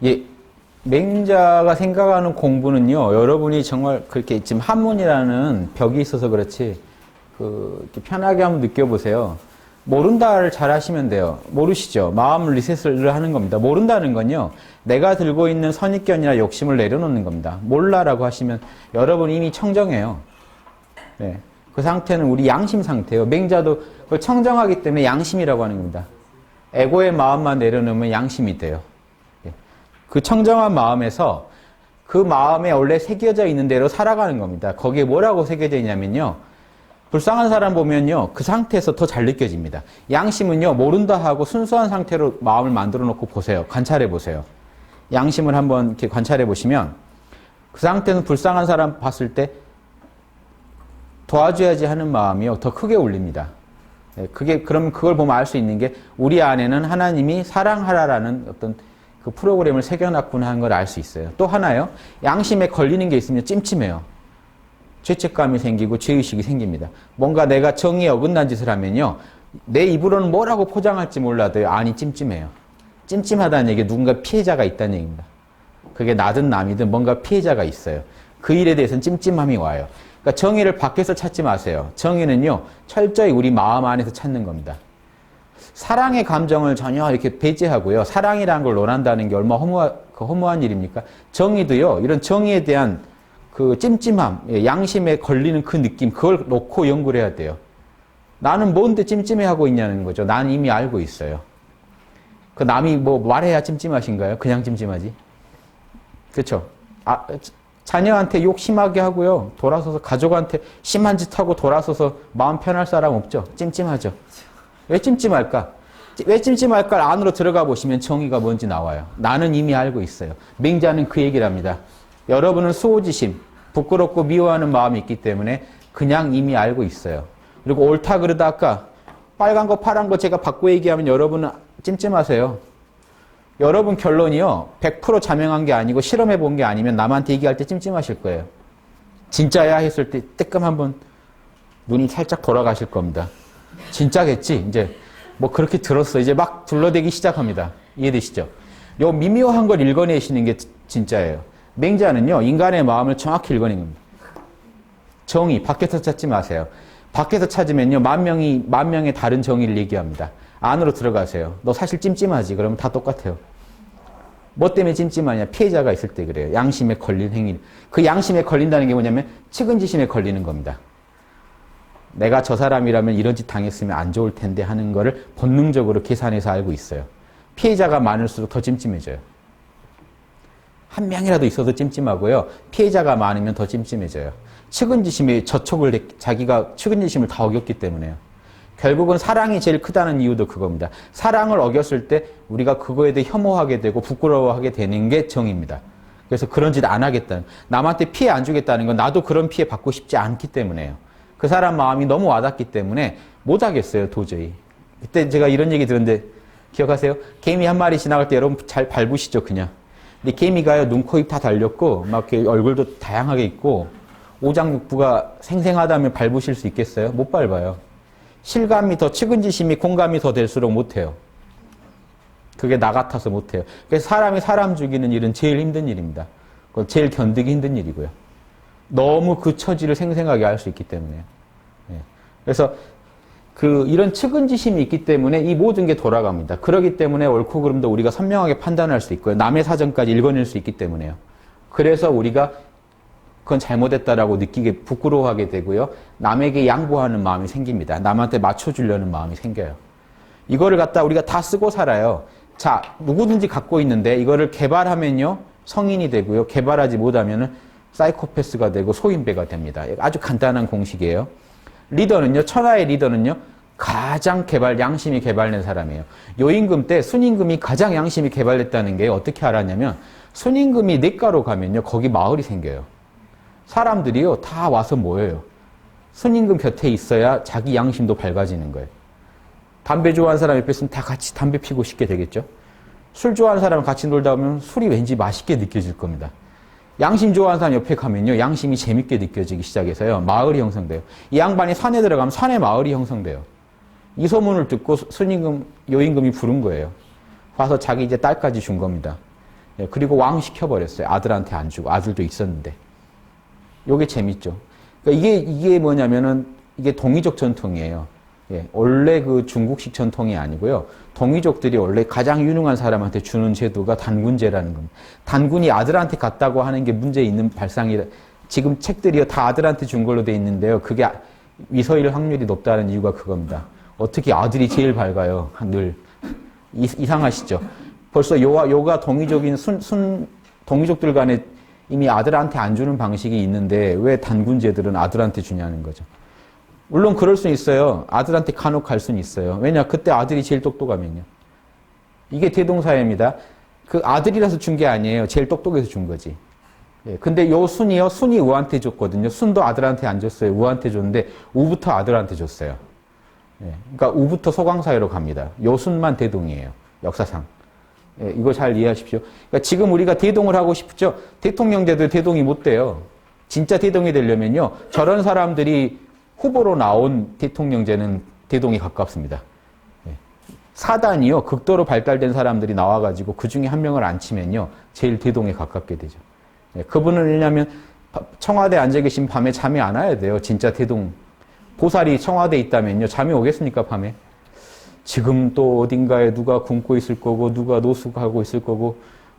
예, 맹자가 생각하는 공부는요, 여러분이 정말 그렇게 지금 한문이라는 벽이 있어서 그렇지, 이렇게 편하게 한번 느껴보세요. 모른다를 잘 하시면 돼요. 모르시죠? 마음 리셋을 하는 겁니다. 모른다는 건요, 내가 들고 있는 선입견이나 욕심을 내려놓는 겁니다. 몰라라고 하시면 여러분 이미 청정해요. 네. 그 상태는 우리 양심 상태예요. 맹자도 그걸 청정하기 때문에 양심이라고 하는 겁니다. 에고의 마음만 내려놓으면 양심이 돼요. 그 청정한 마음에서 그 마음에 원래 새겨져 있는 대로 살아가는 겁니다. 거기에 뭐라고 새겨져 있냐면요. 불쌍한 사람 보면요. 그 상태에서 더 잘 느껴집니다. 양심은요. 모른다 하고 순수한 상태로 마음을 만들어 놓고 보세요. 관찰해 보세요. 양심을 한번 이렇게 관찰해 보시면 그 상태는 불쌍한 사람 봤을 때 도와줘야지 하는 마음이요. 더 크게 울립니다. 그럼 그걸 보면 알 수 있는 게 우리 안에는 하나님이 사랑하라라는 어떤 그 프로그램을 새겨놨구나 하는 걸 알 수 있어요. 또 하나요. 양심에 걸리는 게 있으면 찜찜해요. 죄책감이 생기고 죄의식이 생깁니다. 뭔가 내가 정의에 어긋난 짓을 하면요. 내 입으로는 뭐라고 포장할지 몰라도요. 안이 찜찜해요. 찜찜하다는 얘기 누군가 피해자가 있다는 얘기입니다. 그게 나든 남이든 뭔가 피해자가 있어요. 그 일에 대해서는 찜찜함이 와요. 그러니까 정의를 밖에서 찾지 마세요. 정의는요. 철저히 우리 마음 안에서 찾는 겁니다. 사랑의 감정을 전혀 이렇게 배제하고요. 사랑이라는 걸 논한다는 게 얼마나 허무한 일입니까? 정의도요. 이런 정의에 대한 그 찜찜함, 양심에 걸리는 그 느낌, 그걸 놓고 연구를 해야 돼요. 나는 뭔데 찜찜해하고 있냐는 거죠. 나는 이미 알고 있어요. 그 남이 뭐 말해야 찜찜하신가요? 그냥 찜찜하지? 그렇죠? 자녀한테 욕 심하게 하고요. 돌아서서 가족한테 심한 짓 하고 돌아서서 마음 편할 사람 없죠? 찜찜하죠? 왜 찜찜할까? 왜 찜찜할까? 안으로 들어가 보시면 정의가 뭔지 나와요. 나는 이미 알고 있어요. 맹자는 그 얘기를 합니다. 여러분은 수호지심, 부끄럽고 미워하는 마음이 있기 때문에 그냥 이미 알고 있어요. 그리고 옳다 그러다 아까 빨간 거 파란 거 제가 바꿔 얘기하면 여러분은 찜찜하세요. 여러분 결론이요. 100% 자명한 게 아니고 실험해 본 게 아니면 남한테 얘기할 때 찜찜하실 거예요. 진짜야 했을 때 뜨끔 한번 눈이 살짝 돌아가실 겁니다. 진짜겠지? 이제 뭐 그렇게 들었어. 이제 막 둘러대기 시작합니다. 이해되시죠? 요 미묘한 걸 읽어내시는 게 진짜예요. 맹자는요. 인간의 마음을 정확히 읽어낸 겁니다. 정의, 밖에서 찾지 마세요. 밖에서 찾으면요. 만 명의 다른 정의를 얘기합니다. 안으로 들어가세요. 너 사실 찜찜하지? 그러면 다 똑같아요. 뭐 때문에 찜찜하냐? 피해자가 있을 때 그래요. 양심에 걸린 행위. 그 양심에 걸린다는 게 뭐냐면 측은지심에 걸리는 겁니다. 내가 저 사람이라면 이런 짓 당했으면 안 좋을 텐데 하는 거를 본능적으로 계산해서 알고 있어요. 피해자가 많을수록 더 찜찜해져요. 한 명이라도 있어도 찜찜하고요. 피해자가 많으면 더 찜찜해져요. 측은지심이 자기가 측은지심을 다 어겼기 때문에요. 결국은 사랑이 제일 크다는 이유도 그겁니다. 사랑을 어겼을 때 우리가 그거에 대해 혐오하게 되고 부끄러워하게 되는 게 정입니다. 그래서 그런 짓 안 하겠다는, 남한테 피해 안 주겠다는 건 나도 그런 피해 받고 싶지 않기 때문에요. 그 사람 마음이 너무 와닿기 때문에 못 하겠어요, 도저히. 그때 제가 이런 얘기 들었는데 기억하세요? 개미 한 마리 지나갈 때 여러분 잘 밟으시죠, 그냥. 근데 개미가요, 눈, 코, 입 다 달렸고 막 이렇게 얼굴도 다양하게 있고 오장육부가 생생하다면 밟으실 수 있겠어요? 못 밟아요. 실감이 더, 측은지심이 공감이 더 될수록 못해요. 그게 나 같아서 못해요. 그래서 사람이 사람 죽이는 일은 제일 힘든 일입니다. 그건 제일 견디기 힘든 일이고요. 너무 그 처지를 생생하게 알 수 있기 때문에요. 예. 그래서 이런 측은지심이 있기 때문에 이 모든 게 돌아갑니다. 그렇기 때문에 옳고 그름도 우리가 선명하게 판단할 수 있고요. 남의 사정까지 읽어낼 수 있기 때문에요. 그래서 우리가 그건 잘못했다라고 느끼게 부끄러워하게 되고요. 남에게 양보하는 마음이 생깁니다. 남한테 맞춰주려는 마음이 생겨요. 이거를 갖다 우리가 다 쓰고 살아요. 자, 누구든지 갖고 있는데 이거를 개발하면요. 성인이 되고요. 개발하지 못하면은 사이코패스가 되고 소인배가 됩니다. 아주 간단한 공식이에요. 리더는요. 천하의 리더는요. 가장 양심이 개발된 사람이에요. 요임금 때 순임금이 가장 양심이 개발됐다는 게 어떻게 알았냐면 순임금이 내과로 가면요. 거기 마을이 생겨요. 사람들이요. 다 와서 모여요. 순임금 곁에 있어야 자기 양심도 밝아지는 거예요. 담배 좋아하는 사람 옆에 있으면 다 같이 담배 피고 싶게 되겠죠. 술 좋아하는 사람을 같이 놀다 보면 술이 왠지 맛있게 느껴질 겁니다. 양심 좋아하는 사람 옆에 가면요. 양심이 재밌게 느껴지기 시작해서요. 마을이 형성돼요. 이 양반이 산에 들어가면 산에 마을이 형성돼요. 이 소문을 듣고 요임금이 부른 거예요. 와서 자기 이제 딸까지 준 겁니다. 예, 그리고 왕 시켜버렸어요. 아들한테 안 주고. 아들도 있었는데. 요게 재밌죠. 그러니까 이게 뭐냐면은 이게 동이족 전통이에요. 예, 원래 그 중국식 전통이 아니고요. 동이족들이 원래 가장 유능한 사람한테 주는 제도가 단군제라는 겁니다. 단군이 아들한테 갔다고 하는 게 문제 있는 발상이라. 지금 책들이요 다 아들한테 준 걸로 돼 있는데요. 그게 위서일 확률이 높다는 이유가 그겁니다. 어떻게 아들이 제일 밝아요? 늘 이상하시죠? 벌써 요가 동이족인 동이족들 간에 이미 아들한테 안 주는 방식이 있는데 왜 단군제들은 아들한테 주냐는 거죠. 물론 그럴 수 있어요. 아들한테 간혹 갈 수는 있어요. 왜냐? 그때 아들이 제일 똑똑하면요. 이게 대동사입니다. 그 아들이라서 준 게 아니에요. 제일 똑똑해서 준 거지. 예, 근데 요 순이요. 순이 우한테 줬거든요. 순도 아들한테 안 줬어요. 우한테 줬는데 우부터 아들한테 줬어요. 예, 그러니까 우부터 소강사회로 갑니다. 요 순만 대동이에요. 역사상. 예, 이거 잘 이해하십시오. 그러니까 지금 우리가 대동을 하고 싶죠. 대통령제도 대동이 못 돼요. 진짜 대동이 되려면요. 저런 사람들이 후보로 나온 대통령제는 대동이 가깝습니다. 예. 사단이요. 극도로 발달된 사람들이 나와가지고 그 중에 한 명을 안 치면요. 제일 대동에 가깝게 되죠. 예. 그분은 왜냐하면 청와대에 앉아 계신 밤에 잠이 안 와야 돼요. 진짜 대동. 보살이 청와대에 있다면요. 잠이 오겠습니까, 밤에? 지금 또 어딘가에 누가 굶고 있을 거고, 누가 노숙하고 있을 거고,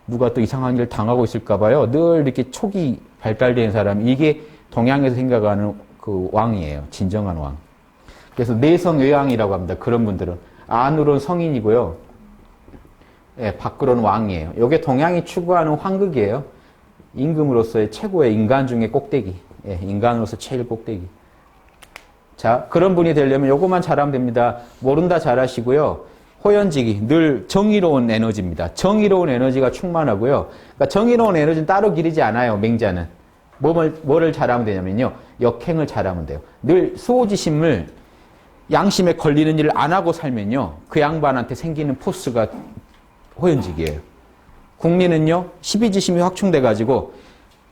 누가 또 이상한 일 당하고 있을까 봐요. 늘 이렇게 촉이 발달된 사람, 이게 동양에서 생각하는 그 왕이에요. 진정한 왕. 그래서 내성외왕이라고 합니다. 그런 분들은. 안으로는 성인이고요. 예, 밖으로는 왕이에요. 이게 동양이 추구하는 황극이에요. 임금으로서의 최고의 인간 중에 꼭대기. 예, 인간으로서 제일 꼭대기. 자, 그런 분이 되려면 요것만 잘하면 됩니다. 모른다 잘하시고요. 호연지기, 늘 정의로운 에너지입니다. 정의로운 에너지가 충만하고요. 그러니까 정의로운 에너지는 따로 기르지 않아요, 맹자는. 뭐를 잘하면 되냐면요. 역행을 잘하면 돼요. 늘 수호지심을 양심에 걸리는 일을 안 하고 살면요. 그 양반한테 생기는 포스가 호연지기예요. 국민은요, 시비지심이 확충돼가지고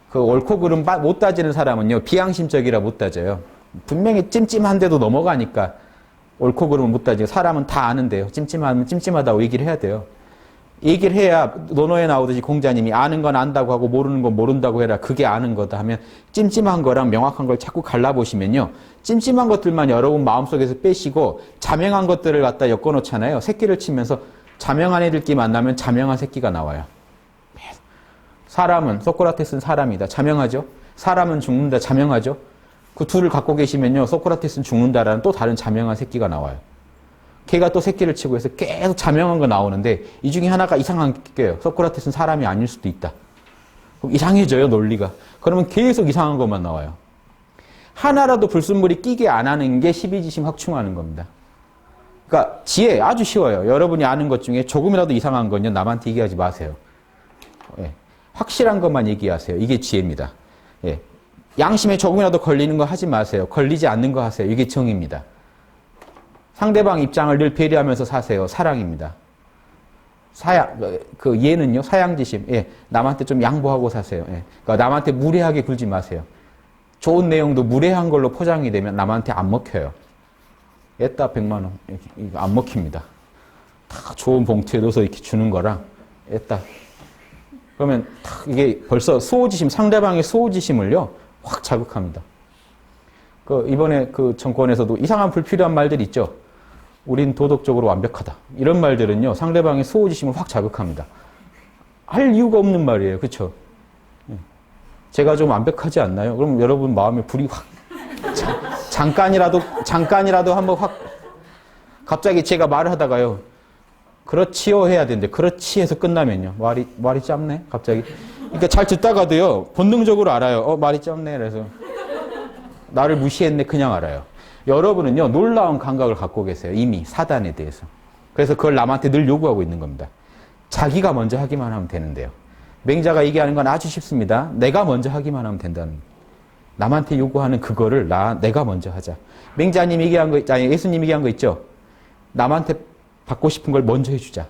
그 옳고 그름 못 따지는 사람은요, 비양심적이라 못 따져요. 분명히 찜찜한데도 넘어가니까 옳고 그름은 못 따지고 사람은 다 아는데요. 찜찜하면 찜찜하다고 얘기를 해야 돼요. 얘기를 해야 논어에 나오듯이 공자님이 아는 건 안다고 하고 모르는 건 모른다고 해라. 그게 아는 거다 하면 찜찜한 거랑 명확한 걸 자꾸 갈라보시면요. 찜찜한 것들만 여러분 마음속에서 빼시고 자명한 것들을 갖다 엮어놓잖아요. 새끼를 치면서 자명한 애들끼리 만나면 자명한 새끼가 나와요. 사람은 소크라테스는 사람이다. 자명하죠. 사람은 죽는다. 자명하죠. 그 둘을 갖고 계시면요. 소크라테스는 죽는다라는 또 다른 자명한 새끼가 나와요. 걔가 또 새끼를 치고 해서 계속 자명한 거 나오는데 이 중에 하나가 이상한 게요. 소크라테스는 사람이 아닐 수도 있다. 그럼 이상해져요. 논리가. 그러면 계속 이상한 것만 나와요. 하나라도 불순물이 끼게 안 하는 게 십이지심 확충하는 겁니다. 그러니까 지혜 아주 쉬워요. 여러분이 아는 것 중에 조금이라도 이상한 건요. 남한테 얘기하지 마세요. 예. 확실한 것만 얘기하세요. 이게 지혜입니다. 예. 양심에 조금이라도 걸리는 거 하지 마세요. 걸리지 않는 거 하세요. 이게 정의입니다. 상대방 입장을 늘 배려하면서 사세요. 사랑입니다. 얘는요, 사양지심. 예, 남한테 좀 양보하고 사세요. 예, 그러니까 남한테 무례하게 굴지 마세요. 좋은 내용도 무례한 걸로 포장이 되면 남한테 안 먹혀요. 애따 100만 원. 이거 안 먹힙니다. 다 좋은 봉투에 넣어서 이렇게 주는 거랑 애따. 그러면 이게 벌써 수호지심, 상대방의 수호지심을요, 확 자극합니다. 이번에 그 정권에서도 이상한 불필요한 말들 있죠. 우린 도덕적으로 완벽하다. 이런 말들은요, 상대방의 수호지심을 확 자극합니다. 할 이유가 없는 말이에요. 그렇죠? 제가 좀 완벽하지 않나요? 그럼 여러분 마음에 불이 확 잠깐이라도 한번 확 갑자기 제가 말을 하다가요. 그렇지요 해야 되는데 그렇지 해서 끝나면요. 말이 짧네. 갑자기. 그러니까 잘 듣다가도요. 본능적으로 알아요. 말이 짧네. 그래서 나를 무시했네. 그냥 알아요. 여러분은요. 놀라운 감각을 갖고 계세요. 이미 사단에 대해서. 그래서 그걸 남한테 늘 요구하고 있는 겁니다. 자기가 먼저 하기만 하면 되는데요. 맹자가 얘기하는 건 아주 쉽습니다. 내가 먼저 하기만 하면 된다는 거예요. 남한테 요구하는 그거를 내가 먼저 하자. 맹자님 얘기한 거, 예수님 얘기한 거 있죠? 남한테 받고 싶은 걸 먼저 해주자.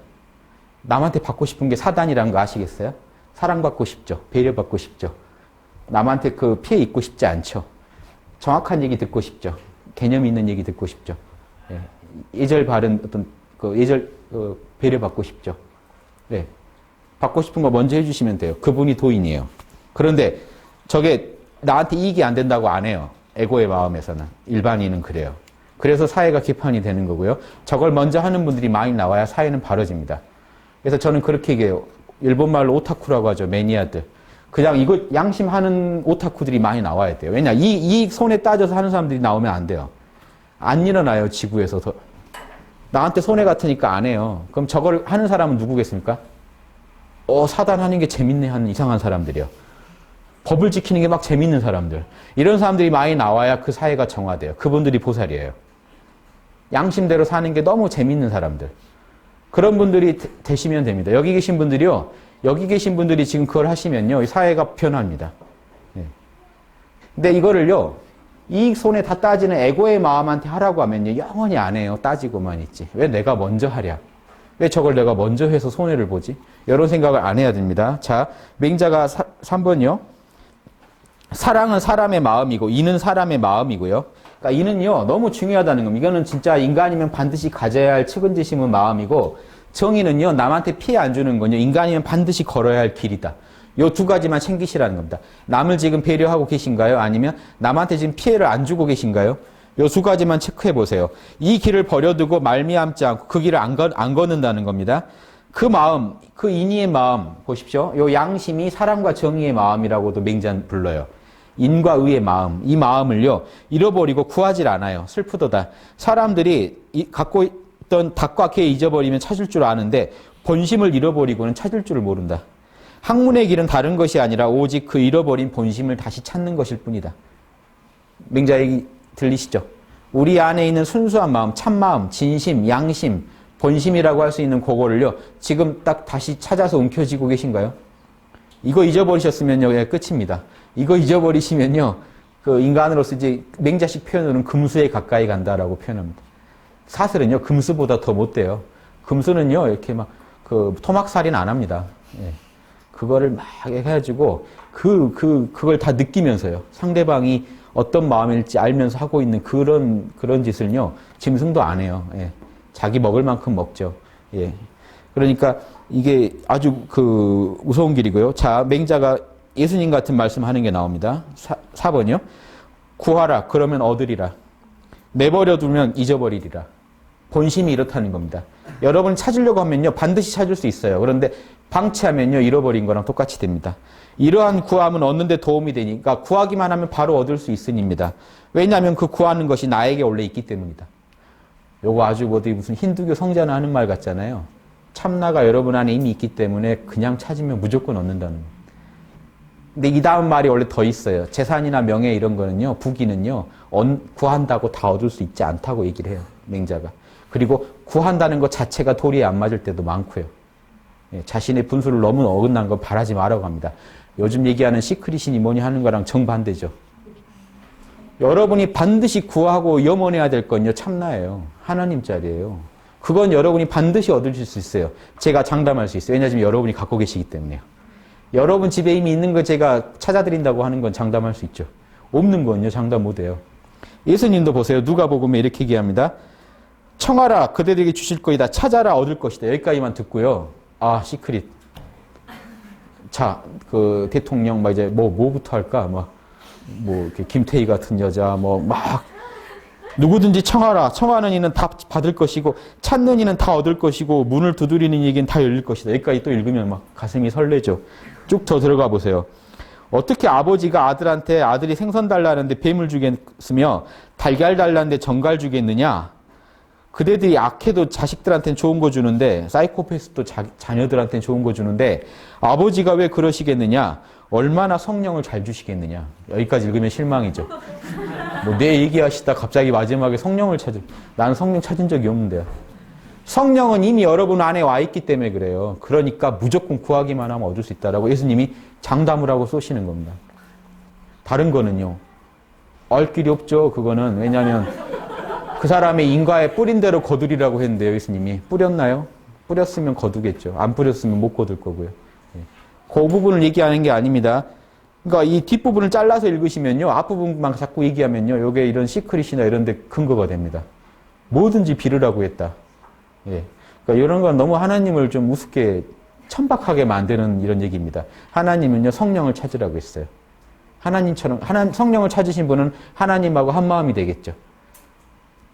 남한테 받고 싶은 게 사단이라는 거 아시겠어요? 사랑받고 싶죠. 배려받고 싶죠. 남한테 그 피해 입고 싶지 않죠. 정확한 얘기 듣고 싶죠. 개념 있는 얘기 듣고 싶죠. 예절 바른 배려받고 싶죠. 네. 받고 싶은 거 먼저 해주시면 돼요. 그분이 도인이에요. 그런데 저게 나한테 이익이 안 된다고 안 해요. 에고의 마음에서는. 일반인은 그래요. 그래서 사회가 개판이 되는 거고요. 저걸 먼저 하는 분들이 많이 나와야 사회는 바로집니다. 그래서 저는 그렇게 얘기해요. 일본말로 오타쿠라고 하죠. 매니아들. 그냥 이거 양심하는 오타쿠들이 많이 나와야 돼요. 왜냐? 이익 손에 따져서 하는 사람들이 나오면 안 돼요. 안 일어나요. 지구에서. 나한테 손해 같으니까 안 해요. 그럼 저걸 하는 사람은 누구겠습니까? 사단하는 게 재밌네 하는 이상한 사람들이요. 법을 지키는 게 막 재밌는 사람들. 이런 사람들이 많이 나와야 그 사회가 정화돼요. 그분들이 보살이에요. 양심대로 사는 게 너무 재밌는 사람들. 그런 분들이 되시면 됩니다. 여기 계신 분들이요. 여기 계신 분들이 지금 그걸 하시면요. 사회가 변합니다. 네. 근데 이거를요. 이익 손해 다 따지는 에고의 마음한테 하라고 하면요. 영원히 안 해요. 따지고만 있지. 왜 내가 먼저 하랴? 왜 저걸 내가 먼저 해서 손해를 보지? 이런 생각을 안 해야 됩니다. 자, 맹자가 3번이요. 사랑은 사람의 마음이고 이는 사람의 마음이고요. 그러니까 이는요. 너무 중요하다는 겁니다. 이거는 진짜 인간이면 반드시 가져야 할 측은지심은 마음이고 정의는요. 남한테 피해 안 주는 건요. 인간이면 반드시 걸어야 할 길이다. 요 두 가지만 챙기시라는 겁니다. 남을 지금 배려하고 계신가요? 아니면 남한테 지금 피해를 안 주고 계신가요? 요 두 가지만 체크해 보세요. 이 길을 버려두고 말미암지 않고 그 길을 안 걷는다는 겁니다. 그 마음, 그 인의의 마음 보십시오. 요 양심이 사랑과 정의의 마음이라고도 맹자는 불러요. 인과 의의 마음, 이 마음을요 잃어버리고 구하질 않아요. 슬프도다. 사람들이 갖고 있던 닭과 개 잊어버리면 찾을 줄 아는데 본심을 잃어버리고는 찾을 줄을 모른다. 학문의 길은 다른 것이 아니라 오직 그 잃어버린 본심을 다시 찾는 것일 뿐이다. 맹자 얘기 들리시죠? 우리 안에 있는 순수한 마음, 참마음, 진심, 양심, 본심이라고 할 수 있는 그거를요 지금 딱 다시 찾아서 움켜쥐고 계신가요? 이거 잊어버리셨으면요 예, 끝입니다. 이거 잊어버리시면요 그 인간으로서 이제 맹자식 표현으로는 금수에 가까이 간다라고 표현합니다. 사슬은요 금수보다 더 못돼요. 금수는요 이렇게 막 그 토막살인 안 합니다. 예. 그거를 막 해가지고 그걸 다 느끼면서요. 상대방이 어떤 마음일지 알면서 하고 있는 그런 짓을요 짐승도 안 해요. 예. 자기 먹을 만큼 먹죠. 예. 그러니까 이게 아주 그 무서운 길이고요. 자, 맹자가 예수님 같은 말씀하는 게 나옵니다. 4번이요. 구하라. 그러면 얻으리라. 내버려 두면 잊어버리리라. 본심이 이렇다는 겁니다. 여러분 찾으려고 하면요 반드시 찾을 수 있어요. 그런데 방치하면요 잃어버린 거랑 똑같이 됩니다. 이러한 구함은 얻는 데 도움이 되니까 구하기만 하면 바로 얻을 수 있으니입니다. 왜냐하면 그 구하는 것이 나에게 원래 있기 때문이다. 요거 아주 어디 무슨 힌두교 성자나 하는 말 같잖아요. 참나가 여러분 안에 이미 있기 때문에 그냥 찾으면 무조건 얻는다는 거예요. 근데 이 다음 말이 원래 더 있어요. 재산이나 명예 이런 거는요, 부귀는요, 구한다고 다 얻을 수 있지 않다고 얘기를 해요. 맹자가. 그리고 구한다는 것 자체가 도리에 안 맞을 때도 많고요. 예, 자신의 분수를 너무 어긋난 건 바라지 말라고 합니다. 요즘 얘기하는 시크릿이니 뭐니 하는 거랑 정반대죠. 여러분이 반드시 구하고 염원해야 될 건요, 참나예요. 하나님 자리예요. 그건 여러분이 반드시 얻으실 수 있어요. 제가 장담할 수 있어요. 왜냐하면 여러분이 갖고 계시기 때문에요. 여러분 집에 이미 있는 거 제가 찾아드린다고 하는 건 장담할 수 있죠. 없는 건요, 장담 못해요. 예수님도 보세요. 누가복음에 이렇게 얘기합니다. 청하라, 그대들에게 주실 거이다. 찾아라, 얻을 것이다. 여기까지만 듣고요. 아, 시크릿. 자, 그 대통령, 이제 뭐부터 할까? 이렇게 김태희 같은 여자, 누구든지 청하라. 청하는 이는 다 받을 것이고, 찾는 이는 다 얻을 것이고, 문을 두드리는 이에겐 다 열릴 것이다. 여기까지 또 읽으면 가슴이 설레죠. 쭉 더 들어가 보세요. 어떻게 아버지가 아들한테 아들이 생선 달라는데 뱀을 주겠으며, 달걀 달라는데 정갈 주겠느냐? 그대들이 악해도 자식들한테는 좋은 거 주는데, 사이코패스도 자녀들한테는 좋은 거 주는데, 아버지가 왜 그러시겠느냐? 얼마나 성령을 잘 주시겠느냐? 여기까지 읽으면 실망이죠. 내 얘기하시다 갑자기 마지막에 성령을 나는 성령 찾은 적이 없는데요. 성령은 이미 여러분 안에 와 있기 때문에 그래요. 그러니까 무조건 구하기만 하면 얻을 수 있다라고 예수님이 장담을 하고 쏘시는 겁니다. 다른 거는요. 알 길이 없죠. 그거는. 왜냐하면 그 사람의 인과에 뿌린 대로 거두리라고 했는데요. 예수님이. 뿌렸나요? 뿌렸으면 거두겠죠. 안 뿌렸으면 못 거둘 거고요. 그 부분을 얘기하는 게 아닙니다. 그러니까 이 뒷부분을 잘라서 읽으시면요. 앞부분만 자꾸 얘기하면요. 이게 이런 시크릿이나 이런 데 근거가 됩니다. 뭐든지 빌으라고 했다. 예. 그러니까 이런 건 너무 하나님을 좀 우습게 천박하게 만드는 이런 얘기입니다. 하나님은요, 성령을 찾으라고 했어요. 하나님처럼, 성령을 찾으신 분은 하나님하고 한 마음이 되겠죠.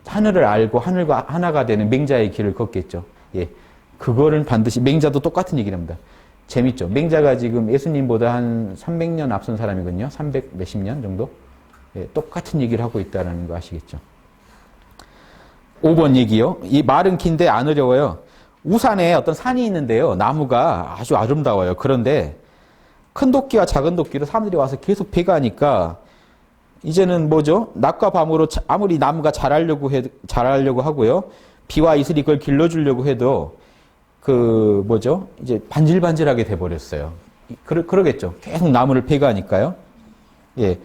하늘을 알고 하늘과 하나가 되는 맹자의 길을 걷겠죠. 예. 그거를 반드시, 맹자도 똑같은 얘기를 합니다. 재밌죠? 맹자가 지금 예수님보다 한 300년 앞선 사람이거든요. 300 몇십 년 정도? 예, 똑같은 얘기를 하고 있다는 거 아시겠죠? 5번 얘기요. 이 말은 긴데 안 어려워요. 우산에 어떤 산이 있는데요. 나무가 아주 아름다워요. 그런데 큰 도끼와 작은 도끼로 사람들이 와서 계속 베가니까 이제는 뭐죠? 낮과 밤으로 아무리 나무가 자라려고 하고요. 비와 이슬이 그걸 길러주려고 해도 이제 반질반질하게 돼버렸어요. 그러겠죠. 계속 나무를 베가니까요. 예.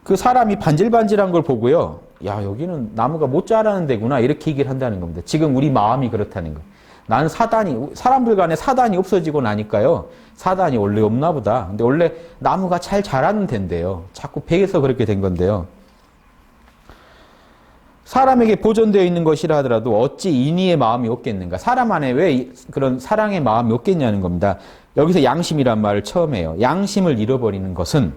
그 사람이 반질반질한 걸 보고요. 야, 여기는 나무가 못 자라는 데구나. 이렇게 얘기를 한다는 겁니다. 지금 우리 마음이 그렇다는 거예요. 나는 사람들 간에 사단이 없어지고 나니까요. 사단이 원래 없나 보다. 근데 원래 나무가 잘 자라는 데인데요. 자꾸 베개서 그렇게 된 건데요. 사람에게 보존되어 있는 것이라 하더라도 어찌 인의의 마음이 없겠는가. 사람 안에 왜 그런 사랑의 마음이 없겠냐는 겁니다. 여기서 양심이란 말을 처음 해요. 양심을 잃어버리는 것은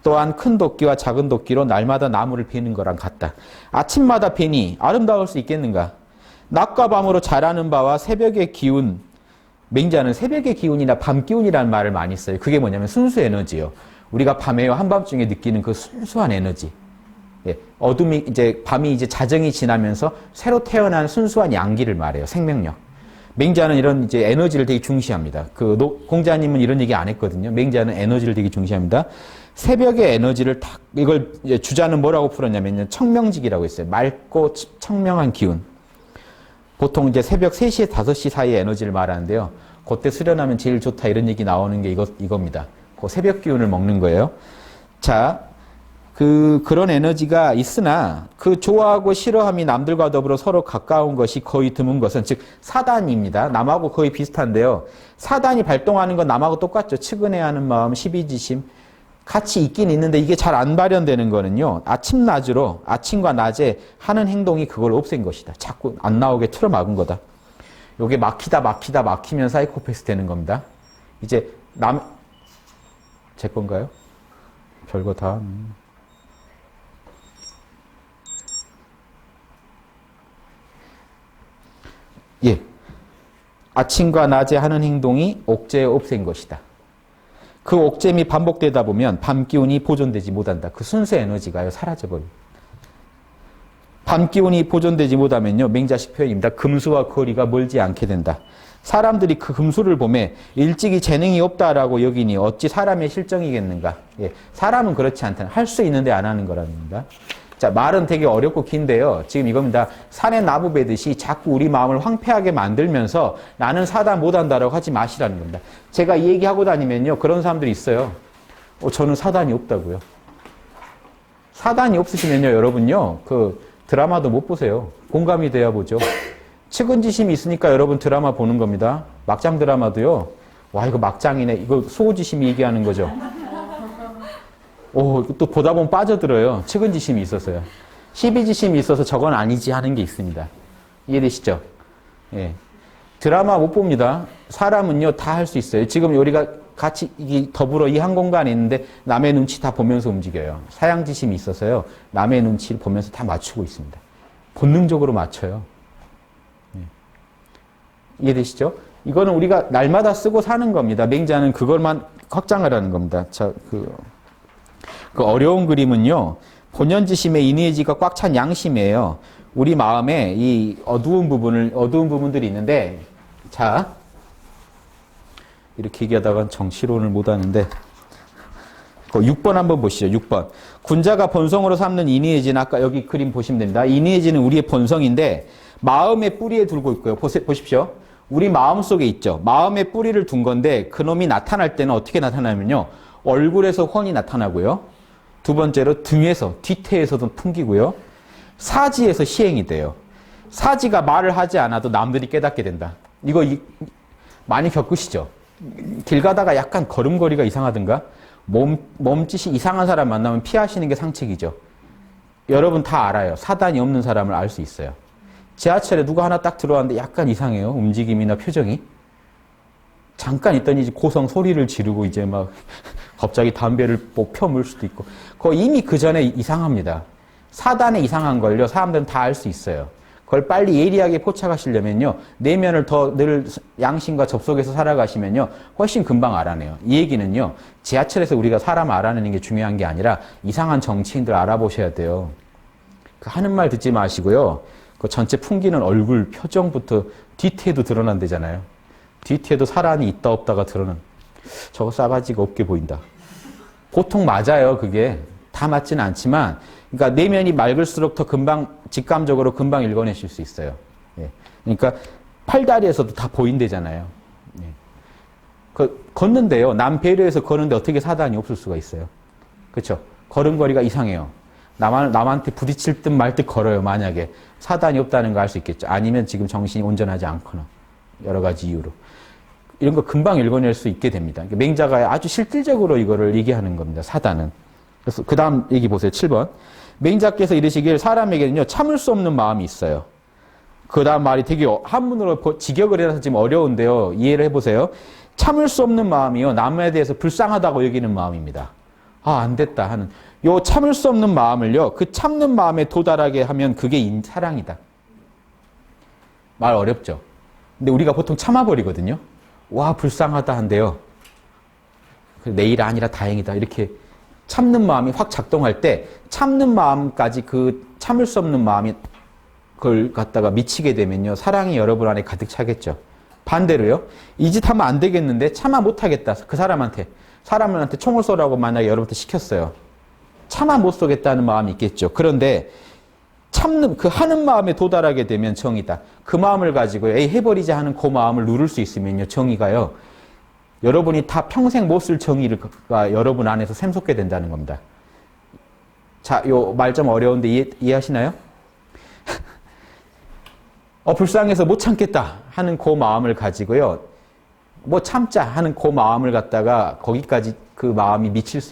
또한 큰 도끼와 작은 도끼로 날마다 나무를 베는 거랑 같다. 아침마다 베니 아름다울 수 있겠는가. 낮과 밤으로 자라는 바와 새벽의 기운, 맹자는 새벽의 기운이나 밤 기운이라는 말을 많이 써요. 그게 뭐냐면 순수 에너지요. 우리가 밤에와 한밤중에 느끼는 그 순수한 에너지. 예, 밤이 이제 자정이 지나면서 새로 태어난 순수한 양기를 말해요. 생명력. 맹자는 이런 이제 에너지를 되게 중시합니다. 공자님은 이런 얘기 안 했거든요. 맹자는 에너지를 되게 중시합니다. 새벽의 에너지를 이걸 이제 주자는 뭐라고 풀었냐면요. 청명직이라고 했어요. 맑고 청명한 기운. 보통 이제 새벽 3시에 5시 사이의 에너지를 말하는데요. 그때 수련하면 제일 좋다 이런 얘기 나오는 게 이겁니다. 그 새벽 기운을 먹는 거예요. 자, 그런 에너지가 있으나 그 좋아하고 싫어함이 남들과 더불어 서로 가까운 것이 거의 드문 것은 즉 사단입니다. 남하고 거의 비슷한데요. 사단이 발동하는 건 남하고 똑같죠. 측은해하는 마음, 시비지심 같이 있긴 있는데 이게 잘 안 발현되는 거는요. 아침과 낮에 하는 행동이 그걸 없앤 것이다. 자꾸 안 나오게 틀어막은 거다. 요게 막히면 사이코패스 되는 겁니다. 이제 제 건가요? 별거 다. 예. 아침과 낮에 하는 행동이 옥죄에 없앤 것이다. 그 옥잼이 반복되다 보면 밤 기운이 보존되지 못한다. 그 순수 에너지가요, 사라져버립니다. 밤 기운이 보존되지 못하면요, 맹자식 표현입니다. 금수와 거리가 멀지 않게 된다. 사람들이 그 금수를 보매 일찍이 재능이 없다라고 여기니 어찌 사람의 실정이겠는가. 예, 사람은 그렇지 않다. 할 수 있는데 안 하는 거라는 겁니다. 자, 말은 되게 어렵고 긴데요. 지금 이겁니다. 산에 나무 베듯이 자꾸 우리 마음을 황폐하게 만들면서 나는 사단 못한다라고 하지 마시라는 겁니다. 제가 이 얘기하고 다니면요. 그런 사람들이 있어요. 저는 사단이 없다고요. 사단이 없으시면요. 여러분요. 드라마도 못 보세요. 공감이 돼야 보죠. 측은지심이 있으니까 여러분 드라마 보는 겁니다. 막장 드라마도요. 와, 이거 막장이네. 이거 소호지심이 얘기하는 거죠. 또 보다 보면 빠져들어요. 측은지심이 있어서요. 시비지심이 있어서 저건 아니지 하는 게 있습니다. 이해되시죠? 예. 드라마 못 봅니다. 사람은요, 다 할 수 있어요. 지금 우리가 같이 더불어 이 한 공간에 있는데 남의 눈치 다 보면서 움직여요. 사양지심이 있어서요. 남의 눈치를 보면서 다 맞추고 있습니다. 본능적으로 맞춰요. 예. 이해되시죠? 이거는 우리가 날마다 쓰고 사는 겁니다. 맹자는 그걸만 확장을 하는 겁니다. 자, 그 어려운 그림은요, 본연지심의 인의지가 꽉 찬 양심이에요. 우리 마음에 이 어두운 부분들이 있는데, 자, 이렇게 얘기하다간 정치론을 못 하는데, 6번 한번 보시죠. 6번. 군자가 본성으로 삼는 인의지는 아까 여기 그림 보시면 됩니다. 인의지는 우리의 본성인데, 마음의 뿌리에 두고 있고요. 보십시오. 우리 마음 속에 있죠. 마음의 뿌리를 둔 건데, 그놈이 나타날 때는 어떻게 나타나면요. 얼굴에서 혼이 나타나고요. 두 번째로 등에서, 뒤태에서도 풍기고요. 사지에서 시행이 돼요. 사지가 말을 하지 않아도 남들이 깨닫게 된다. 이거 많이 겪으시죠? 길 가다가 약간 걸음걸이가 이상하든가 몸짓이 이상한 사람 만나면 피하시는 게 상책이죠. 여러분 다 알아요. 사단이 없는 사람을 알 수 있어요. 지하철에 누가 하나 딱 들어왔는데 약간 이상해요. 움직임이나 표정이. 잠깐 있더니 이제 고성 소리를 지르고 이제 막 갑자기 담배를 뭐 펴물 수도 있고. 그거 이미 그 전에 이상합니다. 사단에 이상한 걸요. 사람들은 다 알 수 있어요. 그걸 빨리 예리하게 포착하시려면요. 내면을 더 늘 양심과 접속해서 살아가시면요. 훨씬 금방 알아내요. 이 얘기는요. 지하철에서 우리가 사람 알아내는 게 중요한 게 아니라 이상한 정치인들 알아보셔야 돼요. 그 하는 말 듣지 마시고요. 그 전체 풍기는 얼굴 표정부터 뒤태도 드러난대잖아요. 뒤태도 사람이 있다 없다가 드러난. 저거 싸가지가 없게 보인다. 보통 맞아요. 그게. 다 맞지는 않지만 그러니까 내면이 맑을수록 더 금방 직감적으로 금방 읽어내실 수 있어요. 예. 그러니까 팔다리에서도 다 보인대잖아요. 예. 걷는데요. 남 배려해서 걷는데 어떻게 사단이 없을 수가 있어요. 그렇죠? 걸음걸이가 이상해요. 남한테 부딪힐 듯 말 듯 걸어요. 만약에 사단이 없다는 거 알 수 있겠죠. 아니면 지금 정신이 온전하지 않거나 여러 가지 이유로 이런 거 금방 읽어낼 수 있게 됩니다. 맹자가 아주 실질적으로 이거를 얘기하는 겁니다. 사단은. 그래서 그 다음 얘기 보세요. 7번. 맹자께서 이르시길 사람에게는요 참을 수 없는 마음이 있어요. 그 다음 말이 되게 한문으로 직역을 해서 지금 어려운데요. 이해를 해보세요. 참을 수 없는 마음이요 남에 대해서 불쌍하다고 여기는 마음입니다. 아, 안 됐다 하는 요 참을 수 없는 마음을요 그 참는 마음에 도달하게 하면 그게 사랑이다. 말 어렵죠. 근데 우리가 보통 참아버리거든요. 와, 불쌍하다 한데요. 내일 아니라 다행이다. 이렇게 참는 마음이 확 작동할 때 참는 마음까지 그 참을 수 없는 마음이 그걸 갖다가 미치게 되면요. 사랑이 여러분 안에 가득 차겠죠. 반대로요. 이 짓 하면 안 되겠는데 참아 못하겠다. 그 사람한테 총을 쏘라고 만약에 여러분한테 시켰어요. 참아 못 쏘겠다는 마음이 있겠죠. 그런데 참는 그 하는 마음에 도달하게 되면 정의다. 그 마음을 가지고 에이 해버리자 하는 그 마음을 누를 수 있으면요. 정의가요. 여러분이 다 평생 못 쓸 정의가 여러분 안에서 샘솟게 된다는 겁니다. 자, 요 말 좀 어려운데 이해하시나요? 불쌍해서 못 참겠다 하는 그 마음을 가지고요. 뭐 참자 하는 그 마음을 갖다가 거기까지 그 마음이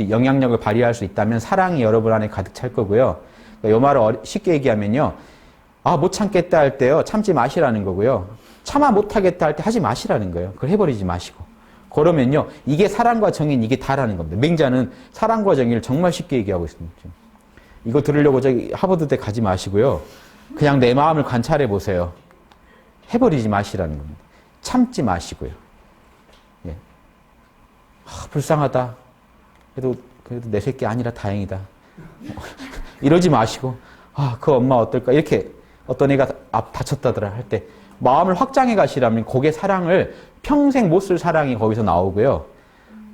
영향력을 발휘할 수 있다면 사랑이 여러분 안에 가득 찰 거고요. 요 말을 쉽게 얘기하면요. 아, 못 참겠다 할 때요. 참지 마시라는 거고요. 참아 못하겠다 할 때 하지 마시라는 거예요. 그걸 해버리지 마시고. 그러면요. 이게 사랑과 정의는 이게 다라는 겁니다. 맹자는 사랑과 정의를 정말 쉽게 얘기하고 있습니다. 이거 들으려고 저기 하버드대 가지 마시고요. 그냥 내 마음을 관찰해 보세요. 해버리지 마시라는 겁니다. 참지 마시고요. 예. 아, 불쌍하다. 그래도 내 새끼 아니라 다행이다. 이러지 마시고, 아, 그 엄마 어떨까? 이렇게 어떤 애가 다쳤다더라 할 때 마음을 확장해 가시라면 그게 사랑을 평생 못 쓸 사랑이 거기서 나오고요.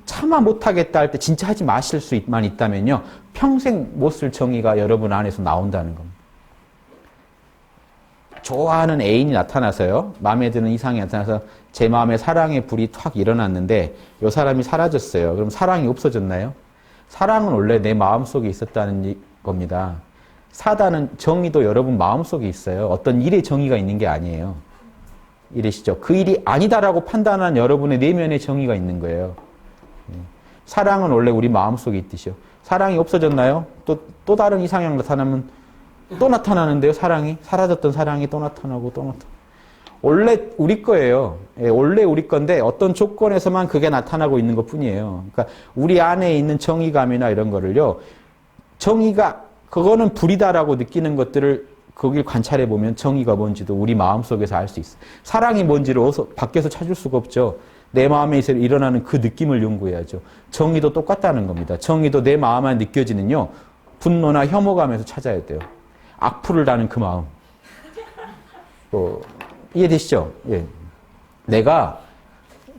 참아 못하겠다 할 때 진짜 하지 마실 수만 있다면요. 평생 못 쓸 정의가 여러분 안에서 나온다는 겁니다. 좋아하는 애인이 나타나서요. 마음에 드는 이상이 나타나서 제 마음에 사랑의 불이 탁 일어났는데 이 사람이 사라졌어요. 그럼 사랑이 없어졌나요? 사랑은 원래 내 마음속에 있었다는 겁니다. 사단은 정의도 여러분 마음속에 있어요. 어떤 일의 정의가 있는 게 아니에요. 이러시죠. 그 일이 아니다라고 판단한 여러분의 내면의 정의가 있는 거예요. 사랑은 원래 우리 마음속에 있듯이요. 사랑이 없어졌나요? 또 다른 이상형 나타나면 또 나타나는데요. 사랑이 사라졌던 사랑이 또 나타나고 또 나타나고. 원래 우리 거예요. 예, 원래 우리 건데 어떤 조건에서만 그게 나타나고 있는 것 뿐이에요. 그러니까 우리 안에 있는 정의감이나 이런 거를요. 정의가 그거는 불이다라고 느끼는 것들을 거길 관찰해 보면 정의가 뭔지도 우리 마음속에서 알 수 있어요. 사랑이 뭔지를 어디서 밖에서 찾을 수가 없죠. 내 마음에 일어나는 그 느낌을 연구해야죠. 정의도 똑같다는 겁니다. 정의도 내 마음 안에 느껴지는요. 분노나 혐오감에서 찾아야 돼요. 악플을 다는 그 마음. 이해되시죠? 예. 내가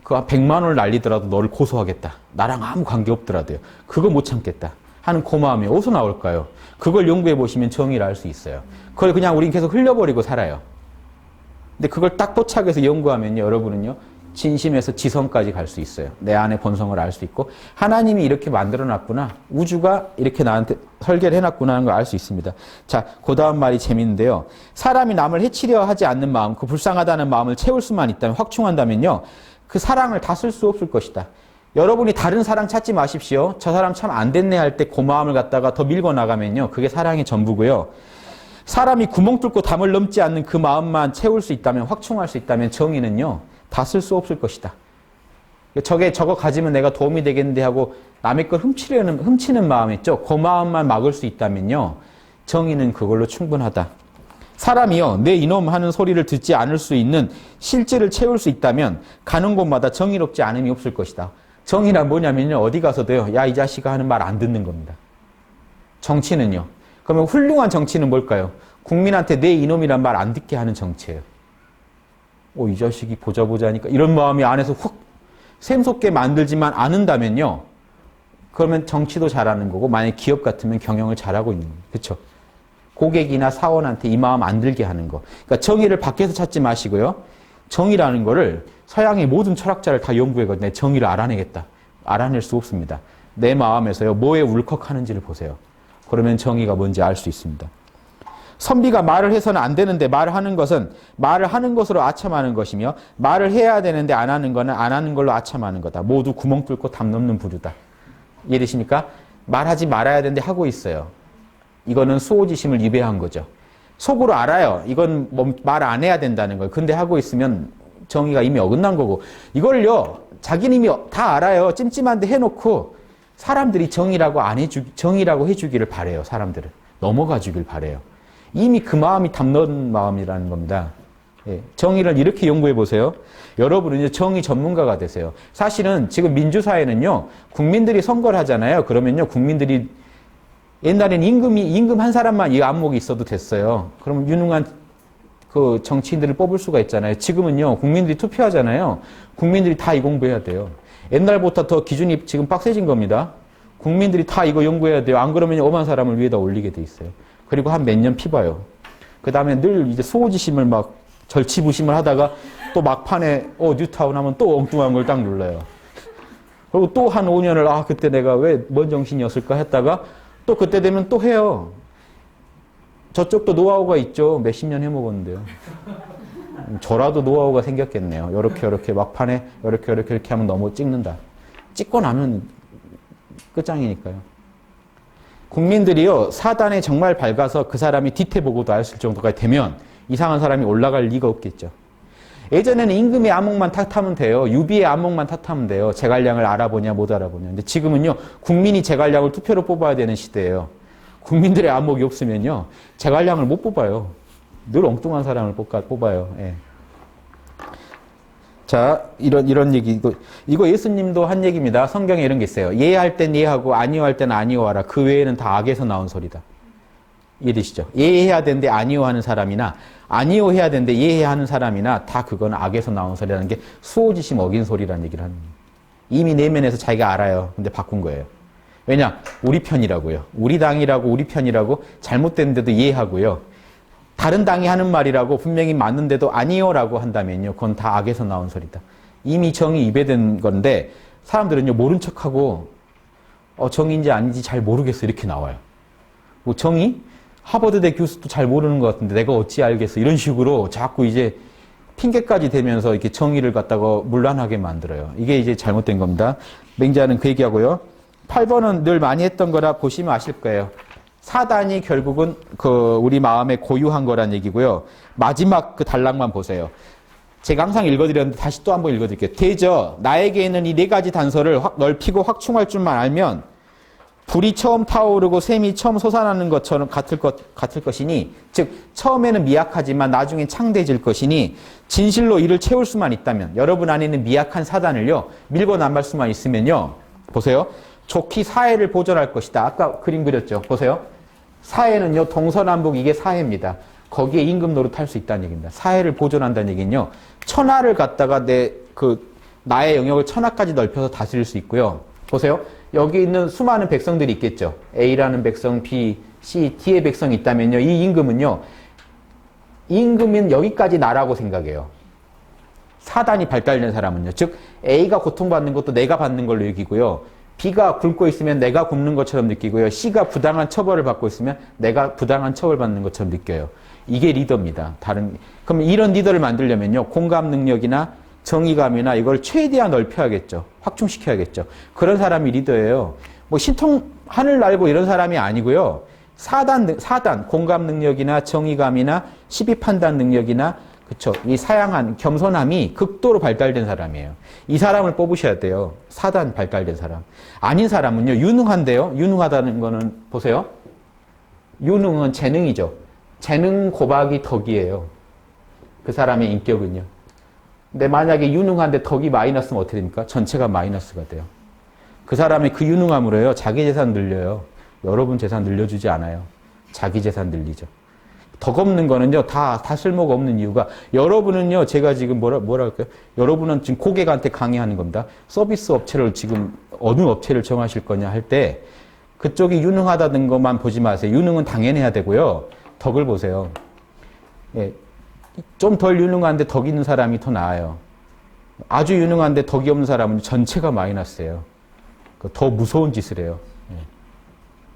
그 100만 원을 날리더라도 너를 고소하겠다. 나랑 아무 관계 없더라도요. 그거 못 참겠다. 하는 그 마음이 어디서 나올까요? 그걸 연구해 보시면 정의를 알 수 있어요. 그걸 그냥 우린 계속 흘려버리고 살아요. 근데 그걸 딱 포착해서 연구하면요. 여러분은요. 진심에서 지성까지 갈 수 있어요. 내 안의 본성을 알 수 있고 하나님이 이렇게 만들어놨구나. 우주가 이렇게 나한테 설계를 해놨구나 하는 걸 알 수 있습니다. 자, 그 다음 말이 재밌는데요. 사람이 남을 해치려 하지 않는 마음, 그 불쌍하다는 마음을 채울 수만 있다면, 확충한다면요. 그 사랑을 다 쓸 수 없을 것이다. 여러분이 다른 사랑 찾지 마십시오. 저 사람 참 안 됐네 할 때 그 마음을 갖다가 더 밀고 나가면요. 그게 사랑의 전부고요. 사람이 구멍 뚫고 담을 넘지 않는 그 마음만 채울 수 있다면, 확충할 수 있다면 정의는요. 다 쓸 수 없을 것이다. 저거 가지면 내가 도움이 되겠는데 하고 남의 걸 훔치는 마음 있죠. 그 마음만 막을 수 있다면요. 정의는 그걸로 충분하다. 사람이요, 내 이놈 하는 소리를 듣지 않을 수 있는 실제를 채울 수 있다면 가는 곳마다 정의롭지 않음이 없을 것이다. 정의란 뭐냐면요, 어디 가서도요, 야, 이 자식아 하는 말 안 듣는 겁니다. 정치는요. 그러면 훌륭한 정치는 뭘까요? 국민한테 내 이놈이란 말 안 듣게 하는 정치예요. 이 자식이 보자 하니까 이런 마음이 안에서 훅 샘솟게 만들지만 않는다면요. 그러면 정치도 잘하는 거고, 만약 기업 같으면 경영을 잘하고 있는 거예요. 그렇죠? 고객이나 사원한테 이 마음 안 들게 하는 거. 그러니까 정의를 밖에서 찾지 마시고요. 정의라는 거를 서양의 모든 철학자를 다 연구해가지고 내 정의를 알아내겠다. 알아낼 수 없습니다. 내 마음에서요. 뭐에 울컥하는지를 보세요. 그러면 정의가 뭔지 알 수 있습니다. 선비가 말을 해서는 안 되는데 말을 하는 것은 말을 하는 것으로 아첨하는 것이며 말을 해야 되는데 안 하는 거는 안 하는 걸로 아첨하는 거다. 모두 구멍 뚫고 담 넘는 부류다. 이해되십니까? 말하지 말아야 되는데 하고 있어요. 이거는 수호지심을 위배한 거죠. 속으로 알아요. 이건 말 안 해야 된다는 걸. 근데 하고 있으면 정의가 이미 어긋난 거고. 이걸요. 자기는 이미 다 알아요. 찜찜한데 해놓고 사람들이 정의라고 해주기를 바래요. 사람들은. 넘어가 주길 바래요. 이미 그 마음이 담는 마음이라는 겁니다. 예, 정의를 이렇게 연구해 보세요. 여러분은 이제 정의 전문가가 되세요. 사실은 지금 민주사회는요. 국민들이 선거를 하잖아요. 그러면요. 국민들이 옛날엔 임금 한 사람만 이 안목이 있어도 됐어요. 그러면 유능한 그 정치인들을 뽑을 수가 있잖아요. 지금은요, 국민들이 투표하잖아요. 국민들이 다 이 공부해야 돼요. 옛날보다 더 기준이 지금 빡세진 겁니다. 국민들이 다 이거 연구해야 돼요. 안 그러면 엄한 사람을 위에다 올리게 돼 있어요. 그리고 한 몇 년 피봐요. 그 다음에 늘 이제 수호지심을 막 절치부심을 하다가 또 막판에 뉴타운 하면 또 엉뚱한 걸 딱 눌러요. 그리고 또 한 5년을 그때 내가 왜 뭔 정신이었을까 했다가 또 그때 되면 또 해요. 저쪽도 노하우가 있죠. 몇십 년 해먹었는데요. 저라도 노하우가 생겼겠네요. 요렇게 막판에 요렇게 하면 너무 찍는다. 찍고 나면 끝장이니까요. 국민들이요. 사단에 정말 밝아서 그 사람이 뒤태보고도 알 수 있을 정도까지 되면 이상한 사람이 올라갈 리가 없겠죠. 예전에는 임금의 안목만 탓하면 돼요. 유비의 안목만 탓하면 돼요. 제갈량을 알아보냐 못 알아보냐. 근데 지금은요. 국민이 제갈량을 투표로 뽑아야 되는 시대예요. 국민들의 안목이 없으면요. 제갈량을 못 뽑아요. 늘 엉뚱한 사람을 뽑아요. 예. 자, 이런 얘기. 이거 예수님도 한 얘기입니다. 성경에 이런 게 있어요. 예할 땐 예하고 아니요할 땐 아니요하라. 그 외에는 다 악에서 나온 소리다. 이해되시죠? 예해야 되는데 아니요하는 사람이나 아니요해야 되는데 예해하는 사람이나 다 그건 악에서 나온 소리라는 게 수호지심 어긴 소리라는 얘기를 하는 거예요. 이미 내면에서 자기가 알아요. 근데 바꾼 거예요. 왜냐? 우리 편이라고요. 우리 당이라고 우리 편이라고 잘못됐는데도 이해하고요. 다른 당이 하는 말이라고 분명히 맞는데도 아니요라고 한다면요. 그건 다 악에서 나온 소리다. 이미 정이 입에된 건데 사람들은요. 모른 척하고 정인지 아닌지 잘 모르겠어 이렇게 나와요. 뭐 정의? 하버드대 교수도 잘 모르는 것 같은데 내가 어찌 알겠어. 이런 식으로 자꾸 이제 핑계까지 대면서 이렇게 정의를 갖다가 문란하게 만들어요. 이게 이제 잘못된 겁니다. 맹자는 그 얘기하고요. 8번은 늘 많이 했던 거라 보시면 아실 거예요. 사단이 결국은 우리 마음에 고유한 거란 얘기고요. 마지막 그 단락만 보세요. 제가 항상 읽어드렸는데 다시 또 한번 읽어드릴게요. 대저 나에게 있는 이 네 가지 단서를 넓히고 확충할 줄만 알면 불이 처음 타오르고 샘이 처음 솟아나는 것처럼 같을 것이니 즉 처음에는 미약하지만 나중엔 창대해질 것이니 진실로 이를 채울 수만 있다면 여러분 안에 있는 미약한 사단을요 밀고 나갈 수만 있으면요 보세요. 좋기 사회를 보존할 것이다. 아까 그림 그렸죠. 보세요. 사회는요 동서남북 이게 사회입니다. 거기에 임금 노릇할 수 있다는 얘기입니다. 사회를 보존한다는 얘기는요 천하를 갖다가 나의 영역을 천하까지 넓혀서 다스릴 수 있고요. 보세요. 여기 있는 수많은 백성들이 있겠죠. A라는 백성, B, C, D의 백성이 있다면요. 이 임금은요. 임금은 여기까지 나라고 생각해요. 사단이 발달된 사람은요. 즉 A가 고통받는 것도 내가 받는 걸로 여기고요. B가 굶고 있으면 내가 굶는 것처럼 느끼고요. C가 부당한 처벌을 받고 있으면 내가 부당한 처벌받는 것처럼 느껴요. 이게 리더입니다. 그럼 이런 리더를 만들려면요. 공감 능력이나 정의감이나 이걸 최대한 넓혀야겠죠. 확충시켜야겠죠. 그런 사람이 리더예요. 뭐 신통 하늘 날고 이런 사람이 아니고요. 사단 공감 능력이나 정의감이나 시비 판단 능력이나 그쵸? 이 사양한 겸손함이 극도로 발달된 사람이에요. 이 사람을 뽑으셔야 돼요. 사단 발달된 사람. 아닌 사람은요, 유능한데요. 유능하다는 거는 보세요. 유능은 재능이죠. 재능 곱하기 덕이에요. 그 사람의 인격은요. 근데 만약에 유능한데 덕이 마이너스면 어떻게 됩니까? 전체가 마이너스가 돼요. 그 사람의 그 유능함으로요, 자기 재산 늘려요. 여러분 재산 늘려주지 않아요. 자기 재산 늘리죠. 덕 없는 거는요, 다 쓸모가 없는 이유가, 여러분은요, 제가 지금 뭐라 할까요? 여러분은 지금 고객한테 강의하는 겁니다. 서비스 업체를 지금 어느 업체를 정하실 거냐 할 때, 그쪽이 유능하다는 것만 보지 마세요. 유능은 당연해야 되고요. 덕을 보세요. 예, 좀 덜 유능한데 덕 있는 사람이 더 나아요. 아주 유능한데 덕이 없는 사람은 전체가 마이너스예요. 더 무서운 짓을 해요. 예.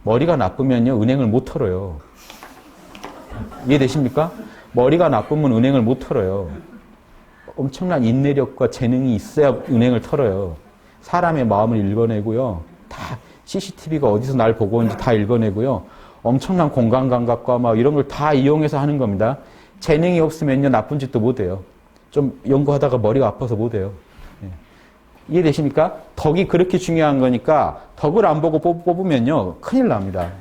머리가 나쁘면요, 은행을 못 털어요. 이해되십니까? 머리가 나쁘면 은행을 못 털어요. 엄청난 인내력과 재능이 있어야 은행을 털어요. 사람의 마음을 읽어내고요. 다 CCTV가 어디서 날 보고 있는지 다 읽어내고요. 엄청난 공간 감각과 막 이런 걸 다 이용해서 하는 겁니다. 재능이 없으면요, 나쁜 짓도 못 해요. 좀 연구하다가 머리가 아파서 못 해요. 예. 이해되십니까? 덕이 그렇게 중요한 거니까 덕을 안 보고 뽑으면요, 큰일 납니다.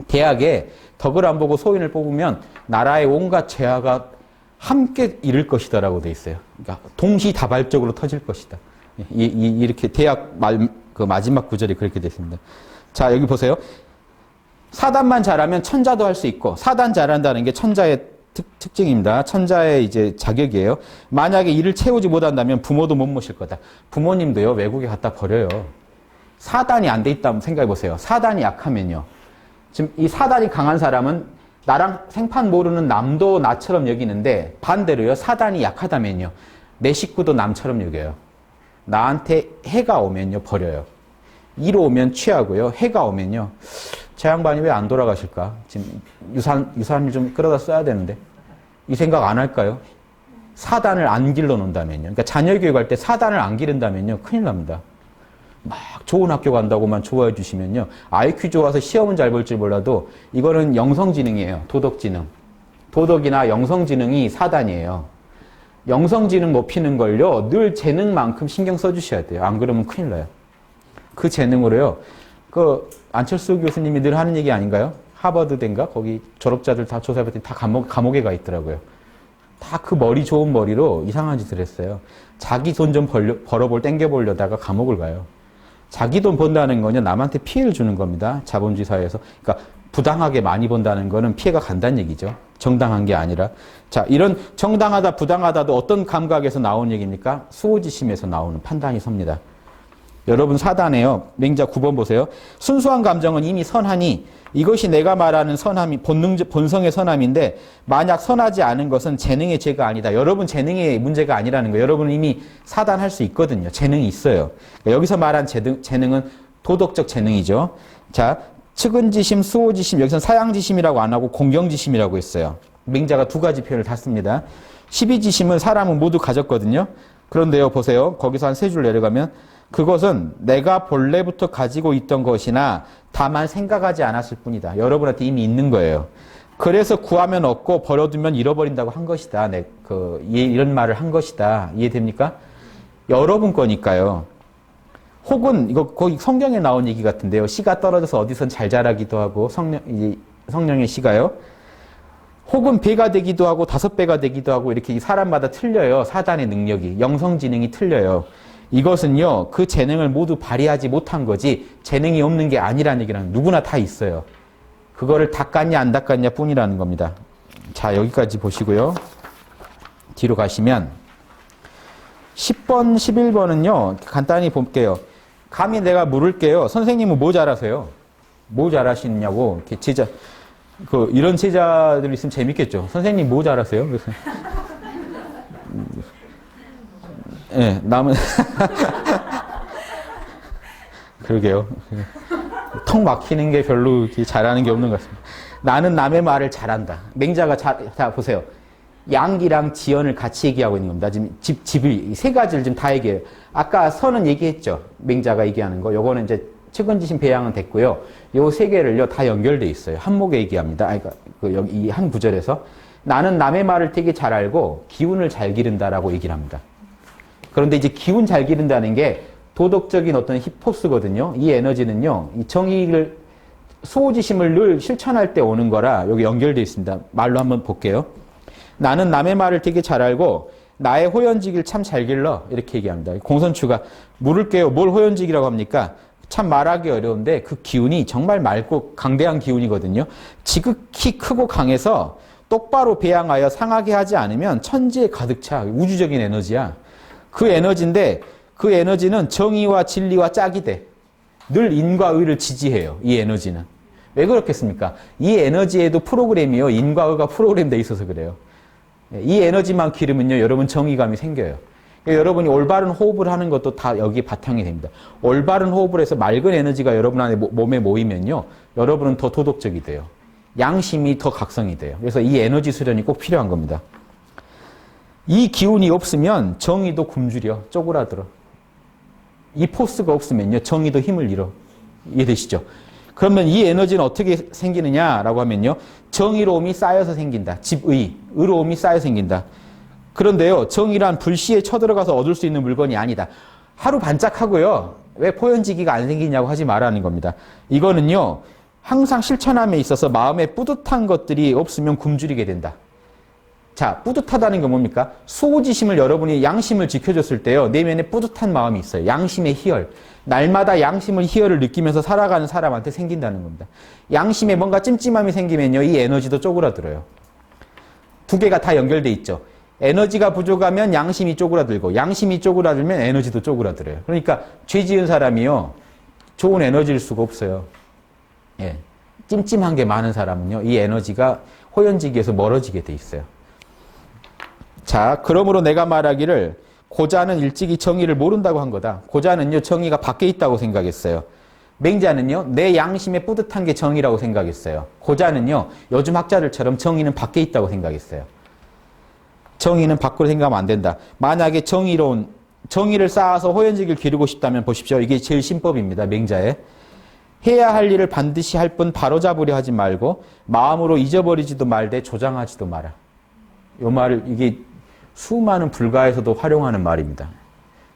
대학에 덕을 안 보고 소인을 뽑으면 나라의 온갖 재화가 함께 이룰 것이다라고 돼 있어요. 그러니까 동시다발적으로 터질 것이다. 이렇게 대학 그 마지막 구절이 그렇게 되어 있습니다. 자, 여기 보세요. 사단만 잘하면 천자도 할 수 있고, 사단 잘한다는 게 천자의 특징입니다. 천자의 이제 자격이에요. 만약에 이를 채우지 못한다면 부모도 못 모실 거다. 부모님도요, 외국에 갖다 버려요. 사단이 안 돼 있다면 생각해 보세요. 사단이 약하면요. 지금 이 사단이 강한 사람은 나랑 생판 모르는 남도 나처럼 여기는데, 반대로요, 사단이 약하다면요, 내 식구도 남처럼 여겨요. 나한테 해가 오면요, 버려요. 이로 오면 취하고요, 해가 오면요, 제 양반이 왜 안 돌아가실까? 지금 유산을 좀 끌어다 써야 되는데, 이 생각 안 할까요? 사단을 안 길러 놓는다면요. 그러니까 자녀 교육할 때 사단을 안 기른다면요, 큰일 납니다. 막 좋은 학교 간다고만 좋아해 주시면요, IQ 좋아서 시험은 잘 볼 줄 몰라도 이거는 영성지능이에요. 도덕지능. 도덕이나 영성지능이 사단이에요. 영성지능 높이는 걸요, 늘 재능만큼 신경 써주셔야 돼요. 안 그러면 큰일 나요. 그 재능으로요, 그 안철수 교수님이 늘 하는 얘기 아닌가요? 하버드대인가? 거기 졸업자들 다 조사해봤더니 다 감옥에 가 있더라고요. 다 그 머리 좋은 머리로 이상한 짓을 했어요. 자기 돈 좀 땡겨보려다가 감옥을 가요. 자기 돈 번다는 거는 남한테 피해를 주는 겁니다. 자본주의 사회에서. 그러니까 부당하게 많이 번다는 거는 피해가 간다는 얘기죠. 정당한 게 아니라. 자, 이런 정당하다, 부당하다도 어떤 감각에서 나오는 얘기입니까? 수호지심에서 나오는 판단이 섭니다. 여러분 사단에요. 맹자 9번 보세요. 순수한 감정은 이미 선하니 이것이 내가 말하는 선함이 본성의 선함인데, 만약 선하지 않은 것은 재능의 죄가 아니다. 여러분 재능의 문제가 아니라는 거예요. 여러분은 이미 사단할 수 있거든요. 재능이 있어요. 그러니까 여기서 말한 재능은 도덕적 재능이죠. 자, 측은지심, 수호지심, 여기서는 사양지심이라고 안 하고 공경지심이라고 했어요. 맹자가 두 가지 표현을 다 씁니다. 12지심은 사람은 모두 가졌거든요. 그런데요, 보세요. 거기서 한 세 줄 내려가면, 그것은 내가 본래부터 가지고 있던 것이나 다만 생각하지 않았을 뿐이다. 여러분한테 이미 있는 거예요. 그래서 구하면 얻고 버려두면 잃어버린다고 한 것이다. 이런 말을 한 것이다. 이해됩니까? 여러분 거니까요. 혹은 이거 거기 성경에 나온 얘기 같은데요. 씨가 떨어져서 어디선 잘 자라기도 하고, 성령의 씨가요. 혹은 배가 되기도 하고 5배가 되기도 하고, 이렇게 사람마다 틀려요. 사단의 능력이. 영성지능이 틀려요. 이것은요, 그 재능을 모두 발휘하지 못한 거지 재능이 없는 게 아니라는 얘기는 누구나 다 있어요. 그거를 닦았냐 안 닦았냐 뿐이라는 겁니다. 자, 여기까지 보시고요. 뒤로 가시면 10번, 11번은요, 간단히 볼게요. 감히 내가 물을게요. 선생님은 뭐 잘하세요? 뭐 잘하시느냐고. 이렇게 이런 제자들 있으면 재밌겠죠. 선생님 뭐 잘하세요? 그래서 예, 남은 그러게요. 턱 막히는 게 별로 이렇게 잘하는 게 없는 것 같습니다. 나는 남의 말을 잘한다. 맹자가 자 보세요. 양기랑 지연을 같이 얘기하고 있는 겁니다. 지금 집을 세 가지를 지금 다 얘기해요. 아까 선은 얘기했죠. 맹자가 얘기하는 거. 요거는 이제 측은지심 배양은 됐고요. 요 세 개를요 다 연결돼 있어요. 한목에 얘기합니다. 그러니까 여기 이 한 구절에서 나는 남의 말을 되게 잘 알고 기운을 잘 기른다라고 얘기를 합니다. 그런데 이제 기운 잘 기른다는 게 도덕적인 어떤 히포스거든요. 이 에너지는요, 이 정의를, 수호지심을 늘 실천할 때 오는 거라 여기 연결되어 있습니다. 말로 한번 볼게요. 나는 남의 말을 되게 잘 알고 나의 호연지기를 참 잘 길러. 이렇게 얘기합니다. 공선추가 물을게요. 뭘 호연지기라고 합니까? 참 말하기 어려운데 그 기운이 정말 맑고 강대한 기운이거든요. 지극히 크고 강해서 똑바로 배양하여 상하게 하지 않으면 천지에 가득 차. 우주적인 에너지야. 그 에너지인데 그 에너지는 정의와 진리와 짝이 돼. 늘 인과 의를 지지해요. 이 에너지는. 왜 그렇겠습니까? 이 에너지에도 프로그램이요. 인과 의가 프로그램되어 있어서 그래요. 이 에너지만 기르면요. 여러분 정의감이 생겨요. 그러니까 여러분이 올바른 호흡을 하는 것도 다 여기 바탕이 됩니다. 올바른 호흡을 해서 맑은 에너지가 여러분 안에 몸에 모이면요. 여러분은 더 도덕적이 돼요. 양심이 더 각성이 돼요. 그래서 이 에너지 수련이 꼭 필요한 겁니다. 이 기운이 없으면 정의도 굶주려, 쪼그라들어. 이 포스가 없으면요. 정의도 힘을 잃어. 이해되시죠? 그러면 이 에너지는 어떻게 생기느냐라고 하면요. 정의로움이 쌓여서 생긴다. 집의, 의로움이 쌓여 생긴다. 그런데요. 정의란 불시에 쳐들어가서 얻을 수 있는 물건이 아니다. 하루 반짝하고요. 왜 포연지기가 안 생기냐고 하지 말라는 겁니다. 이거는요. 항상 실천함에 있어서 마음에 뿌듯한 것들이 없으면 굶주리게 된다. 자, 뿌듯하다는 게 뭡니까? 수호지심을 여러분이 양심을 지켜줬을 때요. 내면에 뿌듯한 마음이 있어요. 양심의 희열. 날마다 양심의 희열을 느끼면서 살아가는 사람한테 생긴다는 겁니다. 양심에 뭔가 찜찜함이 생기면요. 이 에너지도 쪼그라들어요. 두 개가 다 연결돼 있죠. 에너지가 부족하면 양심이 쪼그라들고 양심이 쪼그라들면 에너지도 쪼그라들어요. 그러니까 죄 지은 사람이요. 좋은 에너지일 수가 없어요. 예. 찜찜한 게 많은 사람은요. 이 에너지가 호연지기에서 멀어지게 돼 있어요. 자, 그러므로 내가 말하기를 고자는 일찍이 정의를 모른다고 한 거다. 고자는요, 정의가 밖에 있다고 생각했어요. 맹자는요, 내 양심에 뿌듯한 게 정의라고 생각했어요. 고자는요, 요즘 학자들처럼 정의는 밖에 있다고 생각했어요. 정의는 밖으로 생각하면 안 된다. 만약에 정의를 쌓아서 호연지기를 기르고 싶다면 보십시오. 이게 제일 신법입니다. 맹자의. 해야 할 일을 반드시 할 뿐 바로잡으려 하지 말고 마음으로 잊어버리지도 말되 조장하지도 마라. 이 말을 이게 수많은 불가에서도 활용하는 말입니다.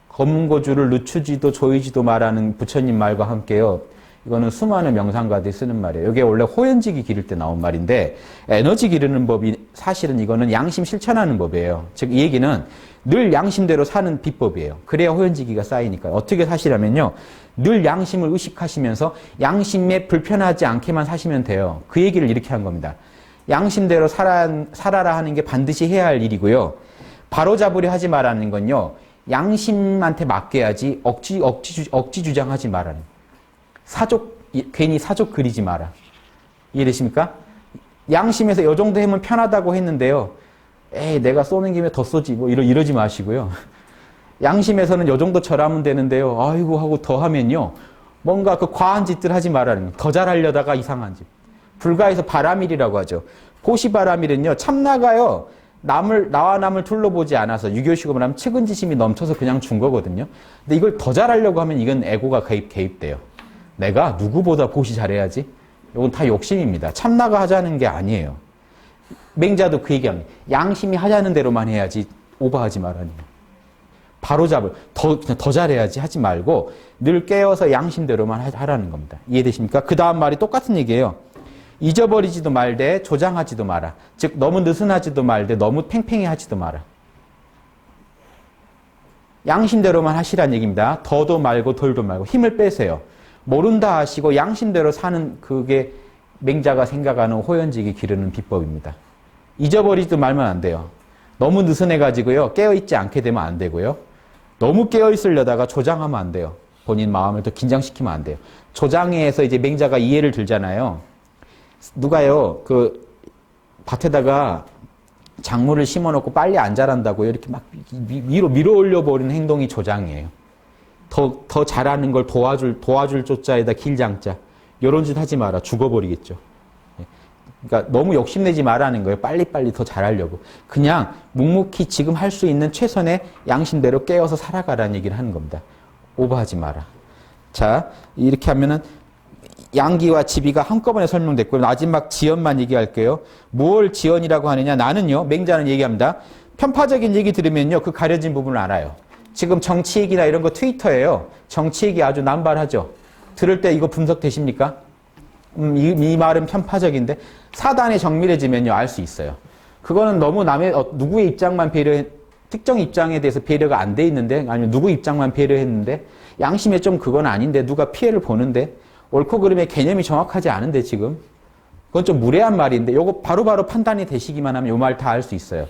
검은고주를 늦추지도 조이지도 마라는 부처님 말과 함께요. 이거는 수많은 명상가들이 쓰는 말이에요. 이게 원래 호연지기 기를 때 나온 말인데 에너지 기르는 법이 사실은 이거는 양심 실천하는 법이에요. 즉 이 얘기는 늘 양심대로 사는 비법이에요. 그래야 호연지기가 쌓이니까요. 어떻게 사시라면요. 늘 양심을 의식하시면서 양심에 불편하지 않게만 사시면 돼요. 그 얘기를 이렇게 한 겁니다. 양심대로 살아라 하는 게 반드시 해야 할 일이고요. 바로잡으려 하지 말라는 건요. 양심한테 맡겨야지 억지 주장하지 말라는. 괜히 사족 그리지 마라. 이해되십니까? 양심에서 이 정도 하면 편하다고 했는데요. 에이, 내가 쏘는 김에 더 쏘지. 뭐 이러지 마시고요. 양심에서는 이 정도 절하면 되는데요. 아이고 하고 더 하면요. 뭔가 그 과한 짓들 하지 말라는 거예요. 더 잘하려다가 이상한 짓. 불가에서 바람일이라고 하죠. 보시바람일은요. 참나가요. 나와 남을 둘러보지 않아서 유교식으로 하면 측은지심이 넘쳐서 그냥 준 거거든요. 근데 이걸 더 잘하려고 하면 이건 에고가 개입돼요. 내가 누구보다 보시 잘해야지. 이건 다 욕심입니다. 참나가 하자는 게 아니에요. 맹자도 그 얘기합니다. 양심이 하자는 대로만 해야지 오버하지 말라니. 바로잡을 그냥 더 잘해야지 하지 말고 늘 깨어서 양심대로만 하라는 겁니다. 이해되십니까? 그 다음 말이 똑같은 얘기예요. 잊어버리지도 말되 조장하지도 마라. 즉 너무 느슨하지도 말되 너무 팽팽히 하지도 마라. 양심대로만 하시란 얘기입니다. 더도 말고 덜도 말고 힘을 빼세요. 모른다 하시고 양심대로 사는 그게 맹자가 생각하는 호연지기 기르는 비법입니다. 잊어버리지도 말면 안 돼요. 너무 느슨해가지고요. 깨어있지 않게 되면 안 되고요. 너무 깨어있으려다가 조장하면 안 돼요. 본인 마음을 더 긴장시키면 안 돼요. 조장해서 이제 맹자가 이해를 들잖아요. 누가요, 그 밭에다가 작물을 심어놓고 빨리 안 자란다고요. 이렇게 막 밀어 올려버리는 행동이 조장이에요. 더 잘하는 걸 도와줄 조자에다 길장자. 이런 짓 하지 마라. 죽어버리겠죠. 그러니까 너무 욕심내지 말라는 거예요. 빨리빨리 더 잘하려고. 그냥 묵묵히 지금 할 수 있는 최선의 양심대로 깨어서 살아가라는 얘기를 하는 겁니다. 오버하지 마라. 자, 이렇게 하면은 양기와 지비가 한꺼번에 설명됐고요. 마지막 지연만 얘기할게요. 뭘 지연이라고 하느냐. 나는요. 맹자는 얘기합니다. 편파적인 얘기 들으면요. 그 가려진 부분을 알아요. 지금 정치 얘기나 이런 거 트위터예요. 정치 얘기 아주 남발하죠. 들을 때 이거 분석되십니까? 이 말은 편파적인데 사단에 정밀해지면요. 알 수 있어요. 그거는 너무 남의 누구의 입장만 특정 입장에 대해서 배려가 안 돼 있는데 아니면 누구 입장만 배려했는데 양심에 좀 그건 아닌데 누가 피해를 보는데 옳고 그름의 개념이 정확하지 않은데 지금 그건 좀 무례한 말인데 요거 바로바로 판단이 되시기만 하면 요 말 다 알 수 있어요.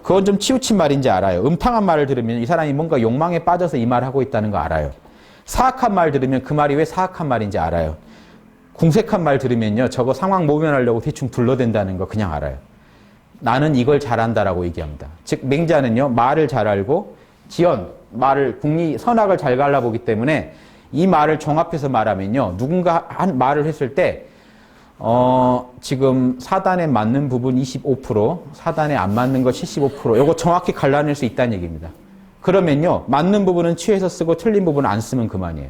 그건 좀 치우친 말인지 알아요. 음탕한 말을 들으면 이 사람이 뭔가 욕망에 빠져서 이 말을 하고 있다는 거 알아요. 사악한 말 들으면 그 말이 왜 사악한 말인지 알아요. 궁색한 말 들으면요. 저거 상황 모면하려고 대충 둘러댄다는 거 그냥 알아요. 나는 이걸 잘한다라고 얘기합니다. 즉 맹자는요. 말을 잘 알고 지연, 말을 국리, 선악을 잘 갈라보기 때문에 이 말을 종합해서 말하면요. 누군가 한 말을 했을 때 지금 사단에 맞는 부분 25%, 사단에 안 맞는 거 75%, 요거 정확히 갈라낼 수 있다는 얘기입니다. 그러면요. 맞는 부분은 취해서 쓰고 틀린 부분은 안 쓰면 그만이에요.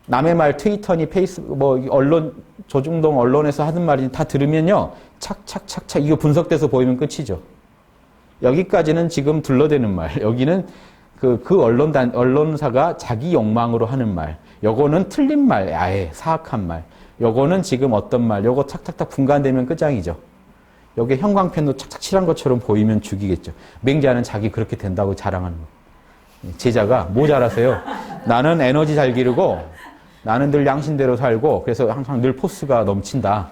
남의 말 트위터니 페이스북 언론 조중동 언론에서 하는 말이 다 들으면요. 착착착착 이거 분석돼서 보이면 끝이죠. 여기까지는 지금 둘러대는 말. 여기는 그 언론사가 자기 욕망으로 하는 말. 요거는 틀린 말. 아예 사악한 말. 요거는 지금 어떤 말. 요거 착착착 분간되면 끝장이죠. 여기 형광펜도 착착 칠한 것처럼 보이면 죽이겠죠. 맹자는 자기 그렇게 된다고 자랑하는 거예요. 제자가 뭐 잘하세요? 나는 에너지 잘 기르고 나는 늘 양심대로 살고 그래서 항상 늘 포스가 넘친다.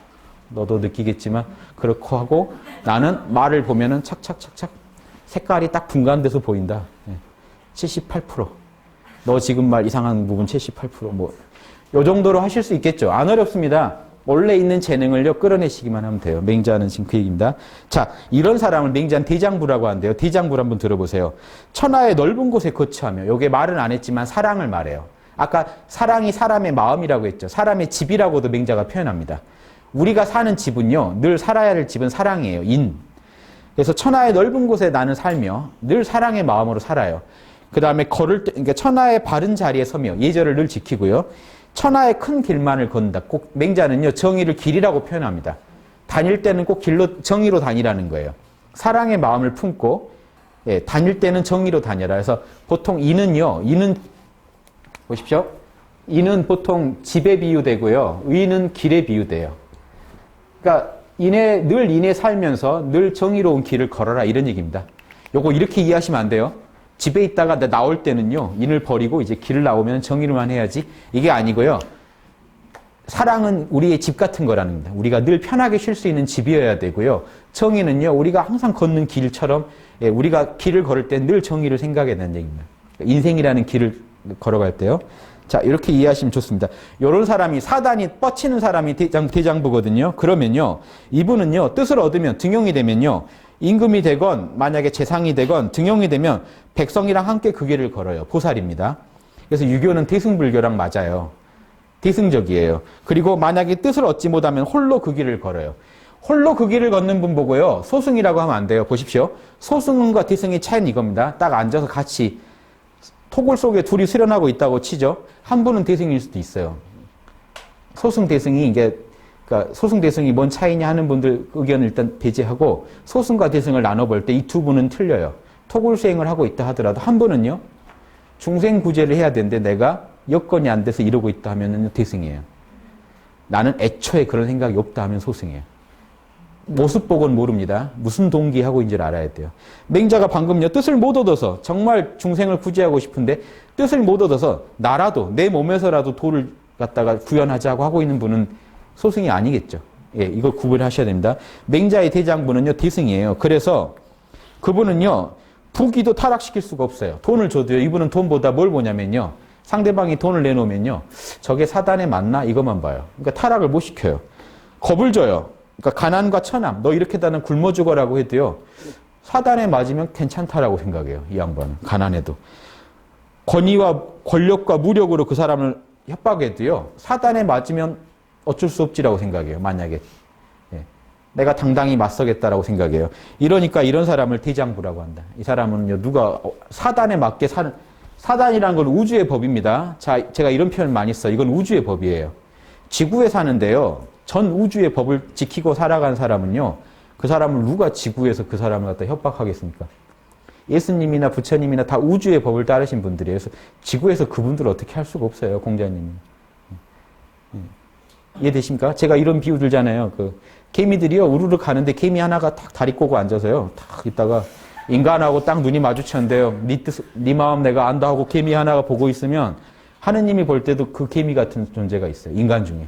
너도 느끼겠지만 그렇고 하고 나는 말을 보면은 착착착착 색깔이 딱 분간돼서 보인다. 78%. 너 지금 말 이상한 부분 78%. 뭐 요 정도로 하실 수 있겠죠. 안 어렵습니다. 원래 있는 재능을요 끌어내시기만 하면 돼요. 맹자는 지금 그 얘기입니다. 자, 이런 사람을 맹자는 대장부라고 하는데요. 대장부를 한번 들어보세요. 천하의 넓은 곳에 거처하며 요게 말은 안 했지만 사랑을 말해요. 아까 사랑이 사람의 마음이라고 했죠. 사람의 집이라고도 맹자가 표현합니다. 우리가 사는 집은요. 늘 살아야 할 집은 사랑이에요. 인. 그래서 천하의 넓은 곳에 나는 살며 늘 사랑의 마음으로 살아요. 그 다음에 걸을 때, 그러니까 천하의 바른 자리에 서며 예절을 늘 지키고요. 천하의 큰 길만을 걷는다. 꼭 맹자는요. 정의를 길이라고 표현합니다. 다닐 때는 꼭 길로 정의로 다니라는 거예요. 사랑의 마음을 품고 다닐 때는 정의로 다녀라. 그래서 보통 인은요. 인은 보십시오. 인은 보통 집에 비유되고요. 의는 길에 비유돼요. 그러니까 늘 인에 살면서 늘 정의로운 길을 걸어라 이런 얘기입니다. 요거 이렇게 이해하시면 안 돼요. 집에 있다가 나올 때는요. 인을 버리고 이제 길을 나오면 정의로만 해야지. 이게 아니고요. 사랑은 우리의 집 같은 거라는 겁니다. 우리가 늘 편하게 쉴 수 있는 집이어야 되고요. 정의는요. 우리가 항상 걷는 길처럼 우리가 길을 걸을 때 늘 정의를 생각해야 된다는 얘기입니다. 인생이라는 길을 걸어갈 때요. 자, 이렇게 이해하시면 좋습니다. 이런 사람이 사단이 뻗치는 사람이 대장부거든요. 그러면요. 이분은요. 뜻을 얻으면 등용이 되면요. 임금이 되건 만약에 재상이 되건 등용이 되면 백성이랑 함께 그 길을 걸어요. 보살입니다. 그래서 유교는 대승불교랑 맞아요. 대승적이에요. 그리고 만약에 뜻을 얻지 못하면 홀로 그 길을 걸어요. 홀로 그 길을 걷는 분 보고요. 소승이라고 하면 안 돼요. 보십시오. 소승과 대승의 차이는 이겁니다. 딱 앉아서 같이 토굴 속에 둘이 수련하고 있다고 치죠. 한 분은 대승일 수도 있어요. 소승 대승이 이게 그러니까 소승 대승이 뭔 차이냐 하는 분들 의견을 일단 배제하고 소승과 대승을 나눠볼 때 이 두 분은 틀려요. 토굴 수행을 하고 있다 하더라도 한 분은요. 중생구제를 해야 되는데 내가 여건이 안 돼서 이러고 있다 하면 대승이에요. 나는 애초에 그런 생각이 없다 하면 소승이에요. 모습 보고는 모릅니다. 무슨 동기하고 인지를 알아야 돼요. 맹자가 방금요. 뜻을 못 얻어서 정말 중생을 구제하고 싶은데 뜻을 못 얻어서 나라도 내 몸에서라도 도를 갖다가 구현하자고 하고 있는 분은 소승이 아니겠죠. 예, 이거 구분하셔야 됩니다. 맹자의 대장부는요. 대승이에요. 그래서 그분은요. 부귀도 타락시킬 수가 없어요. 돈을 줘도요. 이분은 돈보다 뭘 보냐면요. 상대방이 돈을 내놓으면요. 저게 사단에 맞나? 이것만 봐요. 그러니까 타락을 못 시켜요. 겁을 줘요. 그러니까 가난과 천함, 너 이렇게 다는 굶어 죽어라고 해도요. 사단에 맞으면 괜찮다라고 생각해요. 이 양반은. 가난해도. 권위와 권력과 무력으로 그 사람을 협박해도요. 사단에 맞으면 어쩔 수 없지라고 생각해요. 만약에. 예. 내가 당당히 맞서겠다라고 생각해요. 이러니까 이런 사람을 대장부라고 한다. 이 사람은요. 누가 사단에 맞게 사단이라는 건 우주의 법입니다. 자, 제가 이런 표현을 많이 써요. 이건 우주의 법이에요. 지구에 사는데요. 전 우주의 법을 지키고 살아간 사람은요. 그 사람을 누가 지구에서 그 사람을 갖다 협박하겠습니까? 예수님이나 부처님이나 다 우주의 법을 따르신 분들이에요. 그래서 지구에서 그분들을 어떻게 할 수가 없어요. 공자님이. 이해되십니까? 제가 이런 비유 들잖아요. 개미들이요. 우르르 가는데 개미 하나가 딱 다리 꼬고 앉아서요. 딱 있다가 인간하고 딱 눈이 마주쳤는데요. 네 마음 내가 안다 하고 개미 하나가 보고 있으면 하느님이 볼 때도 그 개미 같은 존재가 있어요. 인간 중에.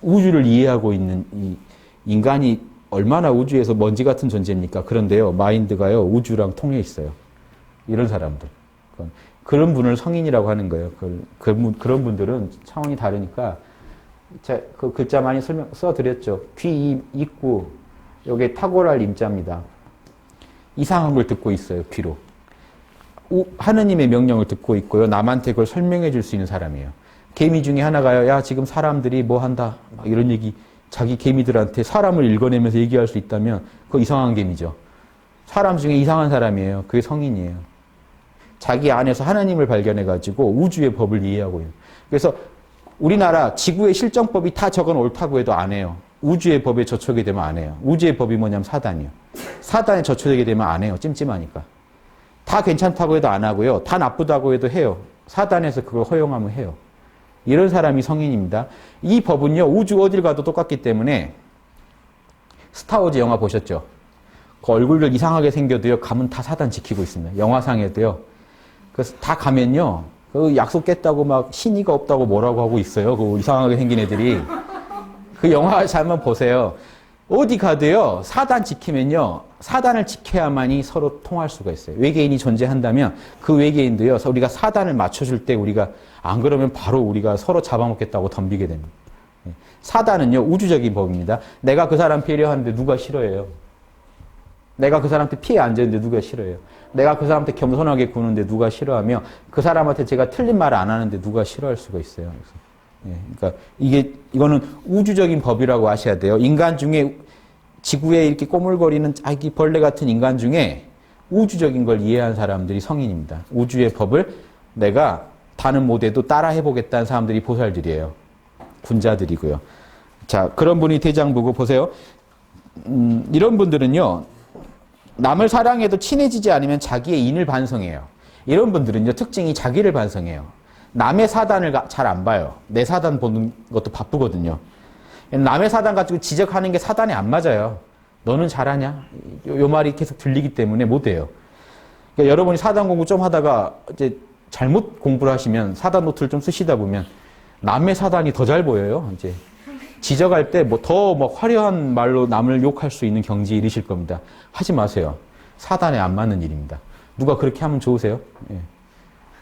우주를 이해하고 있는 이 인간이 얼마나 우주에서 먼지 같은 존재입니까? 그런데요. 마인드가요. 우주랑 통해 있어요. 이런 사람들. 그런 분을 성인이라고 하는 거예요. 그런 분들은 차원이 다르니까 제가 그 글자 많이 써드렸죠. 귀, 입구, 여기에 탁월할 임자입니다. 이상한 걸 듣고 있어요. 귀로. 하느님의 명령을 듣고 있고요. 남한테 그걸 설명해 줄 수 있는 사람이에요. 개미 중에 하나가요. 야 지금 사람들이 뭐 한다. 막 이런 얘기 자기 개미들한테 사람을 읽어내면서 얘기할 수 있다면 그거 이상한 개미죠. 사람 중에 이상한 사람이에요. 그게 성인이에요. 자기 안에서 하나님을 발견해가지고 우주의 법을 이해하고 있는. 그래서 우리나라 지구의 실정법이 다 저건 옳다고 해도 안 해요. 우주의 법에 저촉이 되면 안 해요. 우주의 법이 뭐냐면 사단이요. 사단에 저촉되게 되면 안 해요. 찜찜하니까. 다 괜찮다고 해도 안 하고요. 다 나쁘다고 해도 해요. 사단에서 그걸 허용하면 해요. 이런 사람이 성인입니다. 이 법은요. 우주 어딜 가도 똑같기 때문에 스타워즈 영화 보셨죠? 그 얼굴들 이상하게 생겨도요. 가면 다 사단 지키고 있습니다. 영화상에도요. 그래서 다 가면요. 그 약속 깼다고 막 신의가 없다고 뭐라고 하고 있어요. 그 이상하게 생긴 애들이. 그 영화 한번 보세요. 어디 가도요. 사단 지키면요. 사단을 지켜야만이 서로 통할 수가 있어요. 외계인이 존재한다면 그 외계인도요. 우리가 사단을 맞춰줄 때 우리가 안 그러면 바로 우리가 서로 잡아먹겠다고 덤비게 됩니다. 사단은요. 우주적인 법입니다. 내가 그 사람 배려하는데 누가 싫어해요? 내가 그 사람한테 피해 안 주는데 누가 싫어해요? 내가 그 사람한테 겸손하게 구는데 누가 싫어하며 그 사람한테 제가 틀린 말을 안 하는데 누가 싫어할 수가 있어요. 그러니까 이거는 우주적인 법이라고 아셔야 돼요. 인간 중에 지구에 이렇게 꼬물거리는 아기 벌레 같은 인간 중에 우주적인 걸 이해한 사람들이 성인입니다. 우주의 법을 내가 다는 못해도 따라 해보겠다는 사람들이 보살들이에요. 군자들이고요. 자, 그런 분이 대장부고 보세요. 이런 분들은요. 남을 사랑해도 친해지지 않으면 자기의 인을 반성해요. 이런 분들은요. 특징이 자기를 반성해요. 남의 사단을 잘 안 봐요. 내 사단 보는 것도 바쁘거든요. 남의 사단 가지고 지적하는 게 사단에 안 맞아요. 너는 잘하냐? 요 말이 계속 들리기 때문에 못해요. 그러니까 여러분이 사단 공부 좀 하다가 이제 잘못 공부를 하시면 사단 노트를 좀 쓰시다 보면 남의 사단이 더 잘 보여요. 이제 지적할 때 더 화려한 말로 남을 욕할 수 있는 경지에 이르실 겁니다. 하지 마세요. 사단에 안 맞는 일입니다. 누가 그렇게 하면 좋으세요? 예.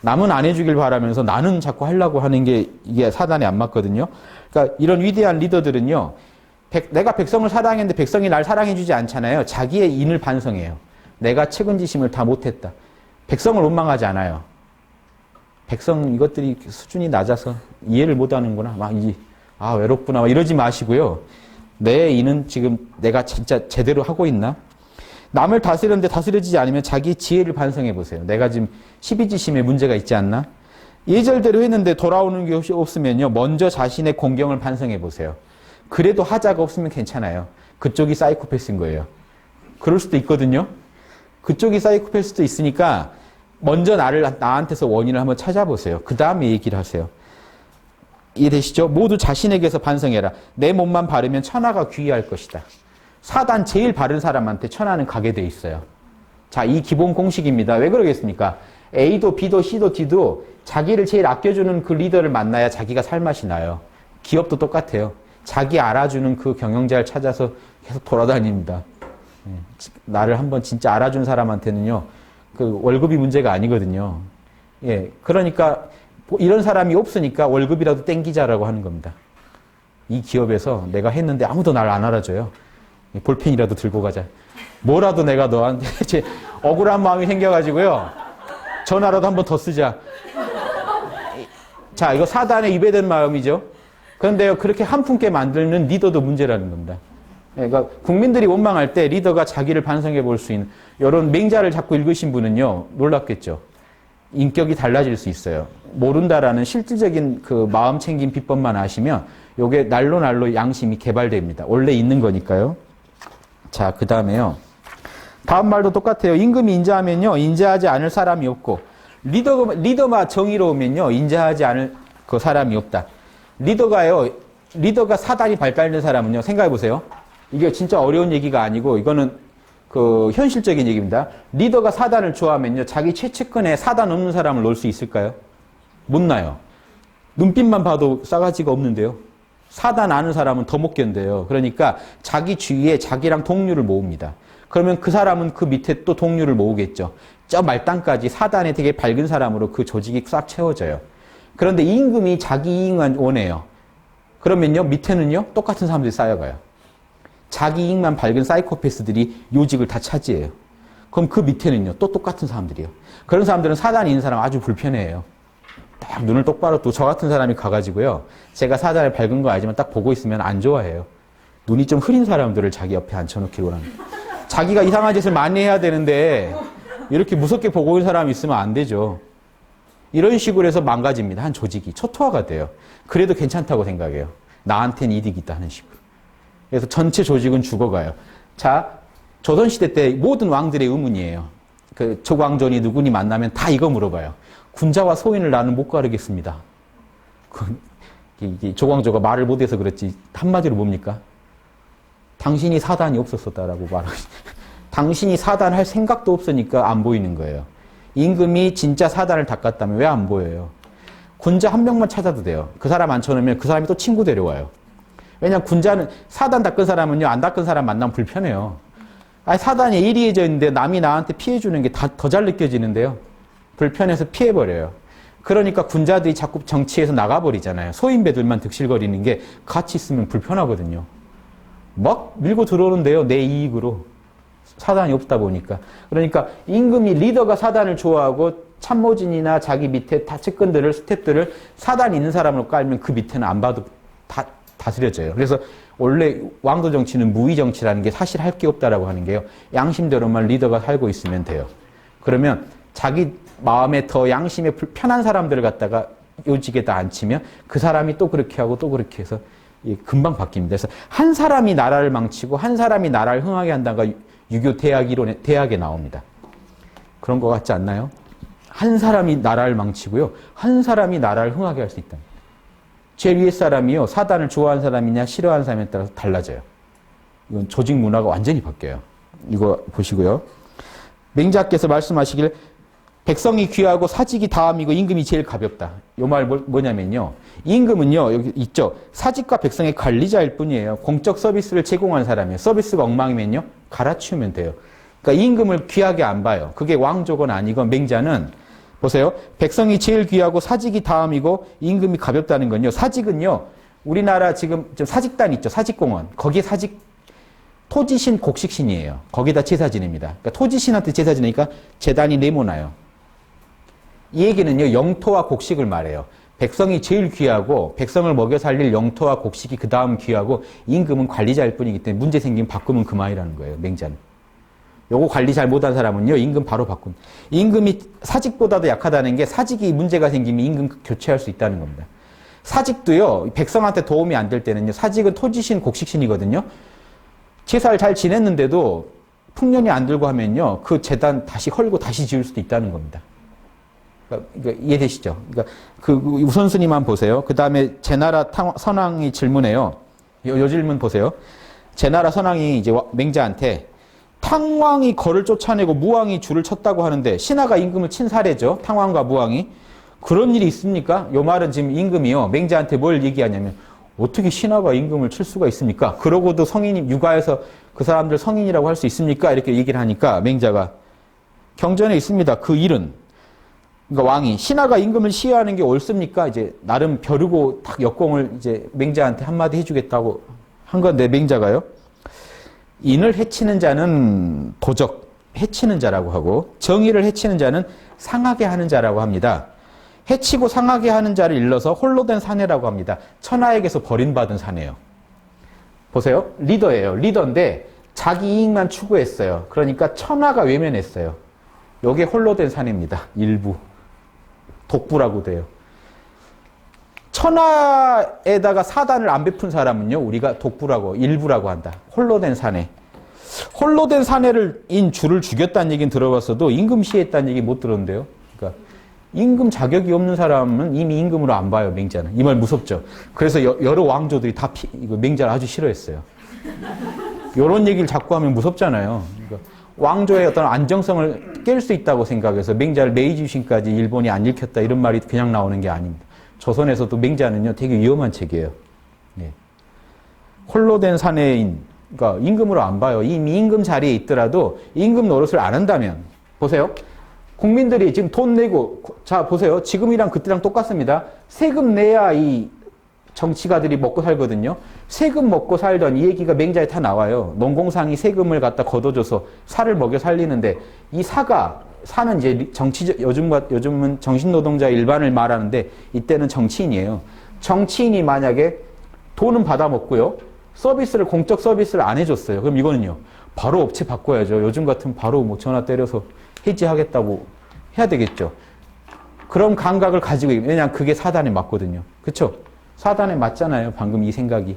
남은 안 해주길 바라면서 나는 자꾸 하려고 하는 게 이게 사단에 안 맞거든요. 그러니까 이런 위대한 리더들은요. 내가 백성을 사랑했는데 백성이 날 사랑해주지 않잖아요. 자기의 인을 반성해요. 내가 책임지심을 다 못했다. 백성을 원망하지 않아요. 백성 이것들이 수준이 낮아서 이해를 못하는구나. 외롭구나. 이러지 마시고요. 내 인은 지금 내가 진짜 제대로 하고 있나? 남을 다스리는데 다스려지지 않으면 자기 지혜를 반성해 보세요. 내가 지금 십이지심에 문제가 있지 않나? 예절대로 했는데 돌아오는 게 없으면요. 먼저 자신의 공경을 반성해 보세요. 그래도 하자가 없으면 괜찮아요. 그쪽이 사이코패스인 거예요. 그럴 수도 있거든요. 그쪽이 사이코패스도 있으니까 먼저 나한테서 원인을 한번 찾아보세요. 그 다음에 얘기를 하세요. 이해되시죠? 모두 자신에게서 반성해라. 내 몸만 바르면 천하가 귀의할 것이다. 사단 제일 바른 사람한테 천하는 가게 돼 있어요. 자, 이 기본 공식입니다. 왜 그러겠습니까? A도 B도 C도 D도 자기를 제일 아껴주는 그 리더를 만나야 자기가 살맛이 나요. 기업도 똑같아요. 자기 알아주는 그 경영자를 찾아서 계속 돌아다닙니다. 나를 한번 진짜 알아준 사람한테는요. 그 월급이 문제가 아니거든요. 예, 그러니까 이런 사람이 없으니까 월급이라도 땡기자라고 하는 겁니다. 이 기업에서 내가 했는데 아무도 날 안 알아줘요. 볼펜이라도 들고 가자. 뭐라도 내가 너한테 억울한 마음이 생겨가지고요. 전화라도 한 번 더 쓰자. 자, 이거 사단에 위배된 마음이죠. 그런데요, 그렇게 한푼게 만드는 리더도 문제라는 겁니다. 그러니까 국민들이 원망할 때 리더가 자기를 반성해 볼 수 있는 이런 맹자를 자꾸 읽으신 분은요, 놀랍겠죠. 인격이 달라질 수 있어요. 모른다라는 실질적인 그 마음 챙김 비법만 아시면 요게 날로 양심이 개발됩니다. 원래 있는 거니까요. 자, 그 다음에요. 다음 말도 똑같아요. 임금이 인자하면요, 인자하지 않을 사람이 없고, 리더가 정의로우면요, 인자하지 않을 그 사람이 없다. 리더가 사단이 발달된 사람은요, 생각해 보세요. 이게 진짜 어려운 얘기가 아니고, 이거는 그 현실적인 얘기입니다. 리더가 사단을 좋아하면요, 자기 최측근에 사단 없는 사람을 놓을 수 있을까요? 못 나요. 눈빛만 봐도 싸가지가 없는데요. 사단 아는 사람은 더 못 견뎌요. 그러니까 자기 주위에 자기랑 동료를 모읍니다. 그러면 그 사람은 그 밑에 또 동료를 모으겠죠. 저 말단까지 사단에 되게 밝은 사람으로 그 조직이 싹 채워져요. 그런데 임금이 자기 이익만 원해요. 그러면요, 밑에는요, 똑같은 사람들이 쌓여가요. 자기 이익만 밝은 사이코패스들이 요직을 다 차지해요. 그럼 그 밑에는요, 또 똑같은 사람들이요. 그런 사람들은 사단이 있는 사람 아주 불편해해요. 딱 눈을 똑바로 또 저 같은 사람이 가가지고요, 제가 사단에 밝은 거 알지만 딱 보고 있으면 안 좋아해요. 눈이 좀 흐린 사람들을 자기 옆에 앉혀놓기로 합니다. 자기가 이상한 짓을 많이 해야 되는데 이렇게 무섭게 보고 있는 사람이 있으면 안 되죠. 이런 식으로 해서 망가집니다. 한 조직이 초토화가 돼요. 그래도 괜찮다고 생각해요. 나한테는 이득이 있다 하는 식으로. 그래서 전체 조직은 죽어가요. 자, 조선시대 때 모든 왕들의 의문이에요. 그 조광존이 누구니 만나면 다 이거 물어봐요. 군자와 소인을 나는 못 가르겠습니다. 조광조가 말을 못해서 그렇지 한마디로 뭡니까? 당신이 사단이 없었다라고 말하고 당신이 사단할 생각도 없으니까 안 보이는 거예요. 임금이 진짜 사단을 닦았다면 왜 안 보여요? 군자 한 명만 찾아도 돼요. 그 사람 앉혀놓으면 그 사람이 또 친구 데려와요. 왜냐하면 군자는 사단 닦은 사람은요, 안 닦은 사람 만나면 불편해요. 아니, 사단이 예리해져 있는데 남이 나한테 피해주는 게 더 잘 느껴지는데요. 불편해서 피해버려요. 그러니까 군자들이 자꾸 정치에서 나가버리잖아요. 소인배들만 득실거리는 게 같이 있으면 불편하거든요. 막 밀고 들어오는데요, 내 이익으로. 사단이 없다 보니까. 그러니까 임금이 리더가 사단을 좋아하고 참모진이나 자기 밑에 다 측근들을, 스태프들을 사단 있는 사람으로 깔면 그 밑에는 안 봐도 다스려져요. 그래서 원래 왕도 정치는 무의 정치라는 게 사실 할 게 없다라고 하는 게요. 양심대로만 리더가 살고 있으면 돼요. 그러면 자기 마음에 더 양심에 편한 사람들을 갖다가 요직에다 앉히면 그 사람이 또 그렇게 하고 또 그렇게 해서 금방 바뀝니다. 그래서 한 사람이 나라를 망치고 한 사람이 나라를 흥하게 한다가 유교 대학 이론에, 대학에 나옵니다. 그런 것 같지 않나요? 한 사람이 나라를 망치고요. 한 사람이 나라를 흥하게 할 수 있다. 제 위에 사람이요, 사단을 좋아하는 사람이냐 싫어하는 사람에 따라서 달라져요. 이건 조직 문화가 완전히 바뀌어요. 이거 보시고요. 맹자께서 말씀하시길 백성이 귀하고 사직이 다함이고 임금이 제일 가볍다. 이 말 뭐냐면요. 임금은요, 여기 있죠. 사직과 백성의 관리자일 뿐이에요. 공적 서비스를 제공한 사람이에요. 서비스가 엉망이면요, 갈아치우면 돼요. 그러니까 임금을 귀하게 안 봐요. 그게 왕족은 아니고 맹자는 보세요. 백성이 제일 귀하고 사직이 다음이고 임금이 가볍다는 건요. 사직은요, 우리나라 지금 사직단 있죠. 사직공원. 거기에 토지신 곡식신이에요. 거기다 제사 지냅니다. 그러니까 토지신한테 제사 지내니까 제단이 네모나요. 이 얘기는요, 영토와 곡식을 말해요. 백성이 제일 귀하고 백성을 먹여 살릴 영토와 곡식이 그 다음 귀하고 임금은 관리자일 뿐이기 때문에 문제 생기면 바꾸면 그만이라는 거예요. 맹자는. 요거 관리 잘 못한 사람은요, 임금 바로 바꾼. 임금이 사직보다도 약하다는 게 사직이 문제가 생기면 임금 교체할 수 있다는 겁니다. 사직도요, 백성한테 도움이 안 될 때는요, 사직은 토지신, 곡식신이거든요. 제사를 잘 지냈는데도 풍년이 안 들고 하면요, 그 재단 다시 헐고 다시 지을 수도 있다는 겁니다. 그러니까 이해되시죠? 그러니까 그 우선순위만 보세요. 그 다음에 제나라 선왕이 질문해요. 요 질문 보세요. 제나라 선왕이 이제 맹자한테 탕왕이 거를 쫓아내고 무왕이 줄을 쳤다고 하는데 신하가 임금을 친 사례죠. 탕왕과 무왕이. 그런 일이 있습니까? 요 말은 지금 임금이요, 맹자한테 뭘 얘기하냐면 어떻게 신하가 임금을 칠 수가 있습니까? 그러고도 성인이 육아에서 그 사람들 성인이라고 할 수 있습니까? 이렇게 얘기를 하니까 맹자가 경전에 있습니다. 그 일은, 그러니까 왕이 신하가 임금을 시해하는 게 옳습니까? 이제 나름 벼르고 딱 역공을 이제 맹자한테 한마디 해주겠다고 한 건데 맹자가요, 인을 해치는 자는 도적, 해치는 자라고 하고 정의를 해치는 자는 상하게 하는 자라고 합니다. 해치고 상하게 하는 자를 일러서 홀로 된 사내라고 합니다. 천하에게서 버림받은 사내예요. 보세요. 리더예요. 리더인데 자기 이익만 추구했어요. 그러니까 천하가 외면했어요. 요게 홀로 된 사내입니다. 일부. 독부라고 돼요. 천하에다가 사단을 안 베푼 사람은요, 우리가 독부라고, 일부라고 한다. 홀로 된 사내. 홀로 된 사내를 주를 죽였다는 얘기는 들어봤어도 임금 시했다는 얘기 못 들었는데요. 그러니까 임금 자격이 없는 사람은 이미 임금으로 안 봐요, 맹자는. 이 말 무섭죠. 그래서 여러 왕조들이 다 이거 맹자를 아주 싫어했어요. 이런 얘기를 자꾸 하면 무섭잖아요. 그러니까 왕조의 어떤 안정성을 깰 수 있다고 생각해서 맹자를 메이지 유신까지 일본이 안 읽혔다 이런 말이 그냥 나오는 게 아닙니다. 조선에서도 맹자는요 되게 위험한 책이에요. 네. 홀로 된 사내인, 그러니까 임금으로 안 봐요. 이미 임금 자리에 있더라도 임금 노릇을 안 한다면, 보세요. 국민들이 지금 돈 내고, 자 보세요. 지금이랑 그때랑 똑같습니다. 세금 내야 이 정치가들이 먹고 살거든요. 세금 먹고 살던 이 얘기가 맹자에 다 나와요. 농공상이 세금을 갖다 걷어줘서 살을 먹여 살리는데, 이 사는 이제 요즘은 정신노동자 일반을 말하는데, 이때는 정치인이에요. 정치인이 만약에 돈은 받아 먹고요, 공적 서비스를 안 해줬어요. 그럼 이거는요, 바로 업체 바꿔야죠. 요즘 같으면 바로 뭐 전화 때려서 해지하겠다고 해야 되겠죠. 그런 감각을 가지고, 왜냐하면 그게 사단에 맞거든요. 그쵸? 사단에 맞잖아요. 방금 이 생각이.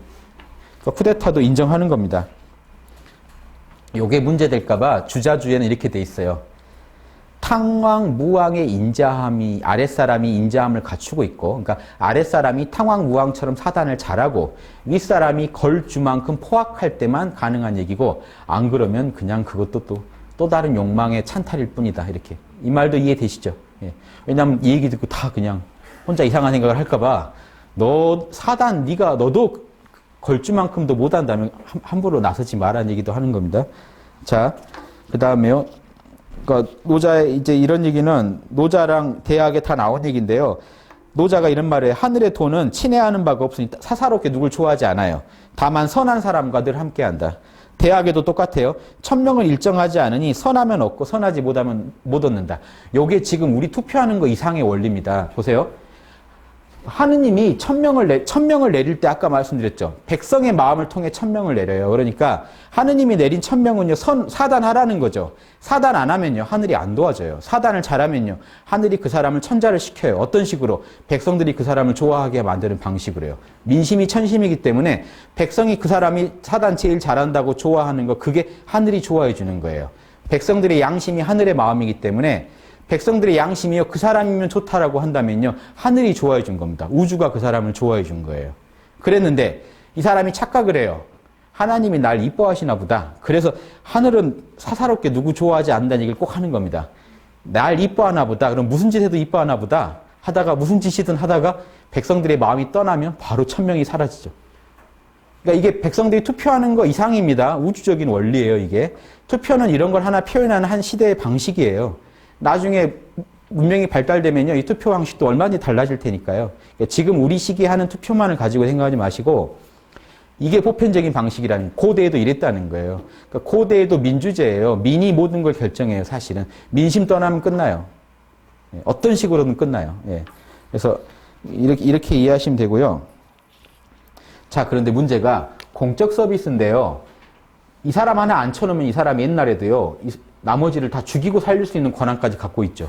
그러니까 쿠데타도 인정하는 겁니다. 요게 문제될까봐 주자주에는 이렇게 돼 있어요. 탕왕, 무왕의 인자함이, 아랫사람이 인자함을 갖추고 있고, 그러니까 아랫사람이 탕왕, 무왕처럼 사단을 잘하고, 윗사람이 걸주만큼 포악할 때만 가능한 얘기고, 안 그러면 그냥 그것도 또 다른 욕망의 찬탈일 뿐이다. 이렇게. 이 말도 이해되시죠? 예. 왜냐면 이 얘기 듣고 다 그냥 혼자 이상한 생각을 할까봐, 너도 걸주만큼도 못한다면 함부로 나서지 말라는 얘기도 하는 겁니다. 자, 그 다음에요. 그러니까 노자의 이제 이런 얘기는 노자랑 대학에 다 나온 얘기인데요. 노자가 이런 말을 해요. 하늘의 도는 친애하는 바가 없으니 사사롭게 누굴 좋아하지 않아요. 다만 선한 사람과 늘 함께한다. 대학에도 똑같아요. 천명을 일정하지 않으니 선하면 얻고 선하지 못하면 못 얻는다. 요게 지금 우리 투표하는 거 이상의 원리입니다. 보세요. 하느님이 천명을 내릴 때 아까 말씀드렸죠. 백성의 마음을 통해 천명을 내려요. 그러니까 하느님이 내린 천명은요, 사단하라는 거죠. 사단 안 하면요, 하늘이 안 도와줘요. 사단을 잘하면요, 하늘이 그 사람을 천자를 시켜요. 어떤 식으로? 백성들이 그 사람을 좋아하게 만드는 방식으로요. 민심이 천심이기 때문에 백성이 그 사람이 사단 제일 잘한다고 좋아하는 거, 그게 하늘이 좋아해 주는 거예요. 백성들의 양심이 하늘의 마음이기 때문에 백성들의 양심이요, 그 사람이면 좋다라고 한다면요, 하늘이 좋아해 준 겁니다. 우주가 그 사람을 좋아해 준 거예요. 그랬는데 이 사람이 착각을 해요. 하나님이 날 이뻐하시나 보다. 그래서 하늘은 사사롭게 누구 좋아하지 않는다는 얘기를 꼭 하는 겁니다. 날 이뻐하나 보다. 그럼 무슨 짓 해도 이뻐하나 보다. 하다가 무슨 짓이든 하다가 백성들의 마음이 떠나면 바로 천명이 사라지죠. 그러니까 이게 백성들이 투표하는 거 이상입니다. 우주적인 원리예요, 이게. 투표는 이런 걸 하나 표현하는 한 시대의 방식이에요. 나중에 문명이 발달되면요, 이 투표 방식도 얼마든지 달라질 테니까요. 그러니까 지금 우리 시기에 하는 투표만을 가지고 생각하지 마시고, 이게 보편적인 방식이라는, 고대에도 이랬다는 거예요. 그러니까 고대에도 민주제예요. 민이 모든 걸 결정해요, 사실은. 민심 떠나면 끝나요. 어떤 식으로든 끝나요. 예. 그래서 이렇게 이해하시면 되고요. 자, 그런데 문제가 공적 서비스인데요. 이 사람 하나 앉혀놓으면 이 사람이 옛날에도요, 나머지를 다 죽이고 살릴 수 있는 권한까지 갖고 있죠.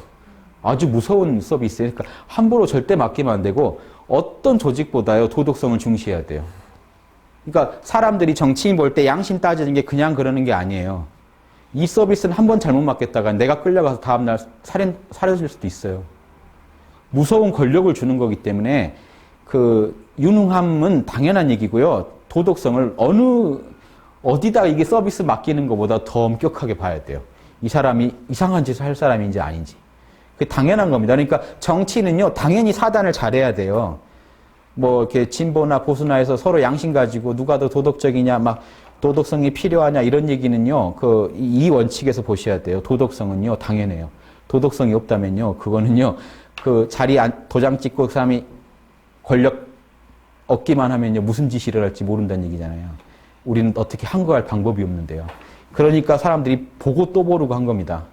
아주 무서운 서비스예요. 그러니까 함부로 절대 맡기면 안 되고, 어떤 조직보다요, 도덕성을 중시해야 돼요. 그러니까 사람들이 정치인 볼 때 양심 따지는 게 그냥 그러는 게 아니에요. 이 서비스는 한 번 잘못 맡겼다가 내가 끌려가서 다음날 사려질 수도 있어요. 무서운 권력을 주는 거기 때문에 그 유능함은 당연한 얘기고요. 도덕성을 어디다 이게 서비스 맡기는 것보다 더 엄격하게 봐야 돼요. 이 사람이 이상한 짓을 할 사람인지 아닌지. 그게 당연한 겁니다. 그러니까 정치는요, 당연히 사단을 잘해야 돼요. 뭐 이렇게 진보나 보수나 해서 서로 양심 가지고 누가 더 도덕적이냐, 막 도덕성이 필요하냐 이런 얘기는요, 이 원칙에서 보셔야 돼요. 도덕성은요, 당연해요. 도덕성이 없다면요, 그거는요, 그 도장 찍고 그 사람이 권력 얻기만 하면요, 무슨 짓을 일어날지 모른다는 얘기잖아요. 우리는 어떻게 항거할 방법이 없는데요. 그러니까 사람들이 보고 또 모르고 한 겁니다.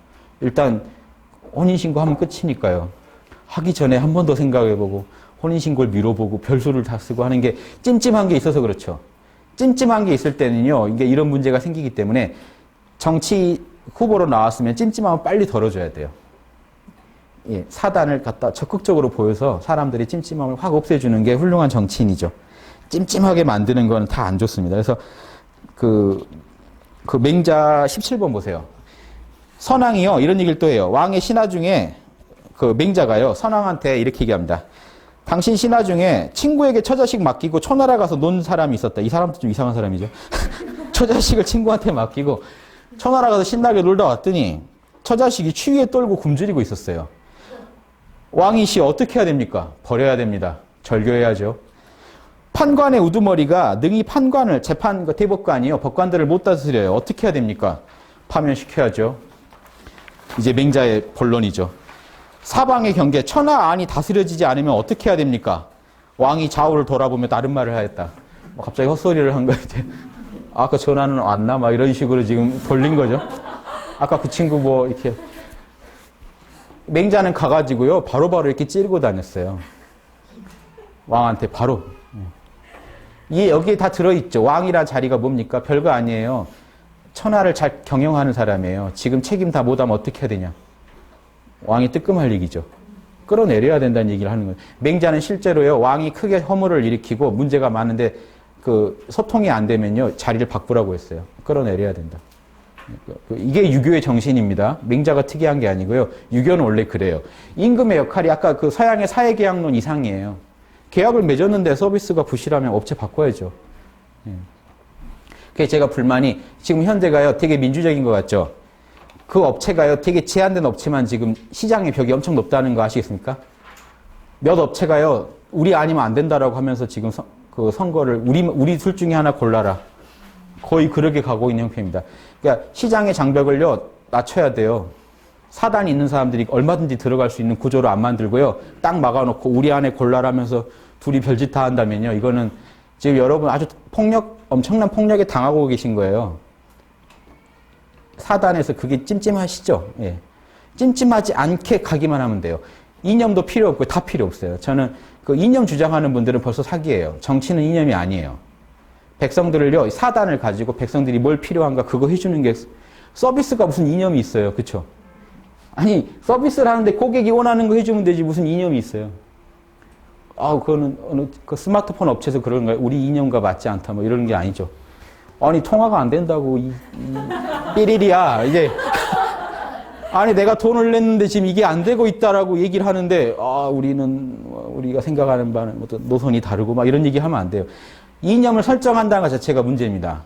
일단 혼인신고하면 끝이니까요. 하기 전에 한 번 더 생각해보고 혼인신고를 미뤄보고 별수를 다 쓰고 하는 게 찜찜한 게 있어서 그렇죠. 찜찜한 게 있을 때는요, 이게 이런 문제가 생기기 때문에 정치 후보로 나왔으면 찜찜하면 빨리 덜어줘야 돼요. 예, 사단을 갖다 적극적으로 보여서 사람들이 찜찜함을 확 없애주는 게 훌륭한 정치인이죠. 찜찜하게 만드는 건 다 안 좋습니다. 그래서 그 맹자 17번 보세요. 선왕이요, 이런 얘기를 또 해요. 왕의 신하 중에 그 맹자가요, 선왕한테 이렇게 얘기합니다. 당신 신하 중에 친구에게 처자식 맡기고 초나라 가서 논 사람이 있었다. 이 사람도 좀 이상한 사람이죠. 처자식을 친구한테 맡기고 초나라 가서 신나게 놀다 왔더니 처자식이 추위에 떨고 굶주리고 있었어요. 왕이시 어떻게 해야 됩니까? 버려야 됩니다. 절교해야죠. 판관의 우두머리가 능히 판관을, 재판, 대법관이요, 법관들을 못 다스려요. 어떻게 해야 됩니까? 파면시켜야죠. 이제 맹자의 본론이죠. 사방의 경계, 천하 안이 다스려지지 않으면 어떻게 해야 됩니까? 왕이 좌우를 돌아보며 다른 말을 하였다. 갑자기 헛소리를 한 거예요. 아까 전화는 왔나? 막 이런 식으로 지금 돌린 거죠. 아까 그 친구 뭐 이렇게. 맹자는 가가지고요, 바로바로 이렇게 찌르고 다녔어요. 왕한테 바로. 이게 여기에 다 들어있죠. 왕이란 자리가 뭡니까? 별거 아니에요. 천하를 잘 경영하는 사람이에요. 지금 책임 다 못하면 어떻게 해야 되냐? 왕이 뜨끔할 얘기죠. 끌어내려야 된다는 얘기를 하는 거예요. 맹자는 실제로요, 왕이 크게 허물을 일으키고 문제가 많은데 그 소통이 안 되면요, 자리를 바꾸라고 했어요. 끌어내려야 된다. 이게 유교의 정신입니다. 맹자가 특이한 게 아니고요. 유교는 원래 그래요. 임금의 역할이 아까 그 서양의 사회계약론 이상이에요. 계약을 맺었는데 서비스가 부실하면 업체 바꿔야죠. 그래서 제가 불만이, 지금 현대가요, 되게 민주적인 것 같죠? 그 업체가요, 되게 제한된 업체만 지금 시장의 벽이 엄청 높다는 거 아시겠습니까? 몇 업체가요, 우리 아니면 안 된다라고 하면서 지금 그 선거를 우리 둘 중에 하나 골라라. 거의 그렇게 가고 있는 형편입니다. 그러니까 시장의 장벽을요, 낮춰야 돼요. 사단이 있는 사람들이 얼마든지 들어갈 수 있는 구조로 안 만들고요, 딱 막아놓고 우리 안에 골라라면서 둘이 별짓 다 한다면요, 이거는 지금 여러분 아주 엄청난 폭력에 당하고 계신 거예요. 사단에서 그게 찜찜하시죠? 예. 찜찜하지 않게 가기만 하면 돼요. 이념도 필요 없고 다 필요 없어요. 저는 그 이념 주장하는 분들은 벌써 사기예요. 정치는 이념이 아니에요. 백성들을요, 사단을 가지고 백성들이 뭘 필요한가 그거 해주는 게, 서비스가 무슨 이념이 있어요. 그쵸? 아니, 서비스를 하는데 고객이 원하는 거 해주면 되지 무슨 이념이 있어요. 그거는 어느 그 스마트폰 업체에서 그런 거예요. 우리 이념과 맞지 않다 뭐 이런 게 아니죠. 아니, 통화가 안 된다고 삐리리야 이제. 아니, 내가 돈을 냈는데 지금 이게 안 되고 있다라고 얘기를 하는데, 우리가 생각하는 바는 노선이 다르고 막 이런 얘기 하면 안 돼요. 이념을 설정한다는 것 자체가 문제입니다.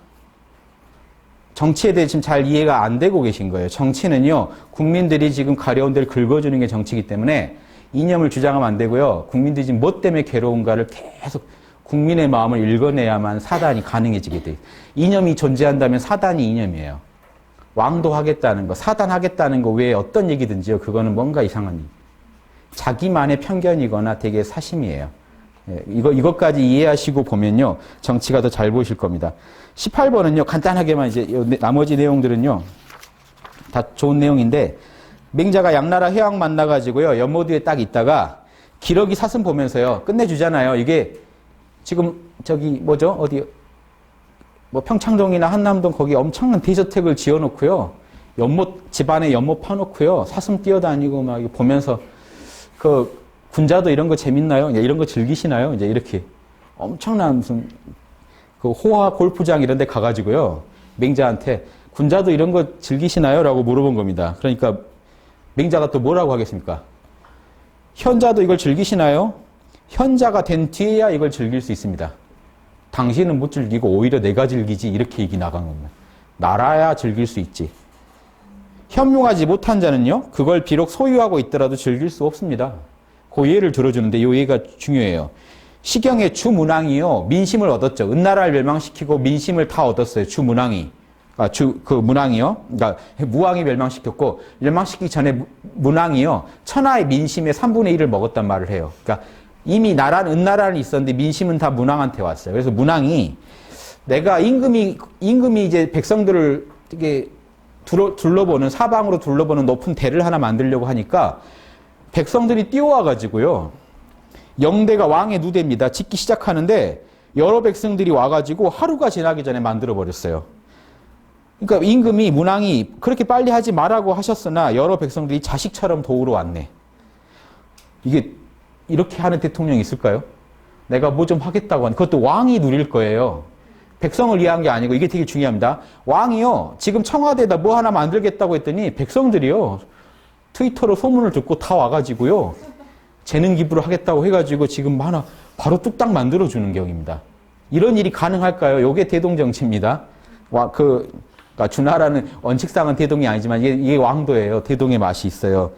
정치에 대해 지금 잘 이해가 안 되고 계신 거예요. 정치는요, 국민들이 지금 가려운 데를 긁어주는 게 정치이기 때문에 이념을 주장하면 안 되고요. 국민들이 지금 뭐 때문에 괴로운가를 계속 국민의 마음을 읽어내야만 사단이 가능해지게 돼요. 이념이 존재한다면 사단이 이념이에요. 왕도 하겠다는 거, 사단하겠다는 거 외에 어떤 얘기든지요, 그거는 뭔가 이상한 일. 자기만의 편견이거나 되게 사심이에요. 이것까지 이해하시고 보면요, 정치가 더 잘 보이실 겁니다. 18번은요, 간단하게만 이제 나머지 내용들은요, 다 좋은 내용인데, 맹자가 양나라 회왕 만나가지고요, 연못 위에 딱 있다가 기러기 사슴 보면서요, 끝내주잖아요. 이게 지금 어디 뭐 평창동이나 한남동 거기 엄청난 대저택을 지어놓고요, 집안에 연못 파놓고요, 사슴 뛰어다니고 막 보면서 군자도 이런 거 재밌나요? 이런 거 즐기시나요? 이제 이렇게 엄청난 무슨 호화 골프장 이런 데 가가지고요, 맹자한테 군자도 이런 거 즐기시나요? 라고 물어본 겁니다. 그러니까 맹자가 또 뭐라고 하겠습니까? 현자도 이걸 즐기시나요? 현자가 된 뒤에야 이걸 즐길 수 있습니다. 당신은 못 즐기고 오히려 내가 즐기지, 이렇게 얘기 나간 겁니다. 나라야 즐길 수 있지. 현명하지 못한 자는요, 그걸 비록 소유하고 있더라도 즐길 수 없습니다. 그 예를 들어주는데 이 예가 중요해요. 시경의 주문왕이요, 민심을 얻었죠. 은나라를 멸망시키고 민심을 다 얻었어요. 주문왕이. 문왕이요. 그러니까 무왕이 멸망시켰고, 멸망시키기 전에 문왕이요, 천하의 민심의 3분의 1을 먹었단 말을 해요. 그러니까 이미 은나라는 있었는데 민심은 다 문왕한테 왔어요. 그래서 문왕이, 내가 임금이 이제 백성들을 되게 둘러보는, 사방으로 둘러보는 높은 대를 하나 만들려고 하니까 백성들이 뛰어와가지고요, 영대가 왕의 누대입니다. 짓기 시작하는데 여러 백성들이 와가지고 하루가 지나기 전에 만들어버렸어요. 그러니까 임금이, 문왕이 그렇게 빨리 하지 말라고 하셨으나 여러 백성들이 자식처럼 도우러 왔네. 이게 이렇게 하는 대통령이 있을까요? 내가 뭐 좀 하겠다고 하는, 그것도 왕이 누릴 거예요. 백성을 위한 게 아니고, 이게 되게 중요합니다. 왕이요, 지금 청와대에다 뭐 하나 만들겠다고 했더니 백성들이요, 트위터로 소문을 듣고 다 와가지고요, 재능 기부를 하겠다고 해가지고 지금 하나 바로 뚝딱 만들어주는 격입니다. 이런 일이 가능할까요? 이게 대동정치입니다. 그러니까 주나라는 원칙상은 대동이 아니지만 이게 왕도예요. 대동의 맛이 있어요.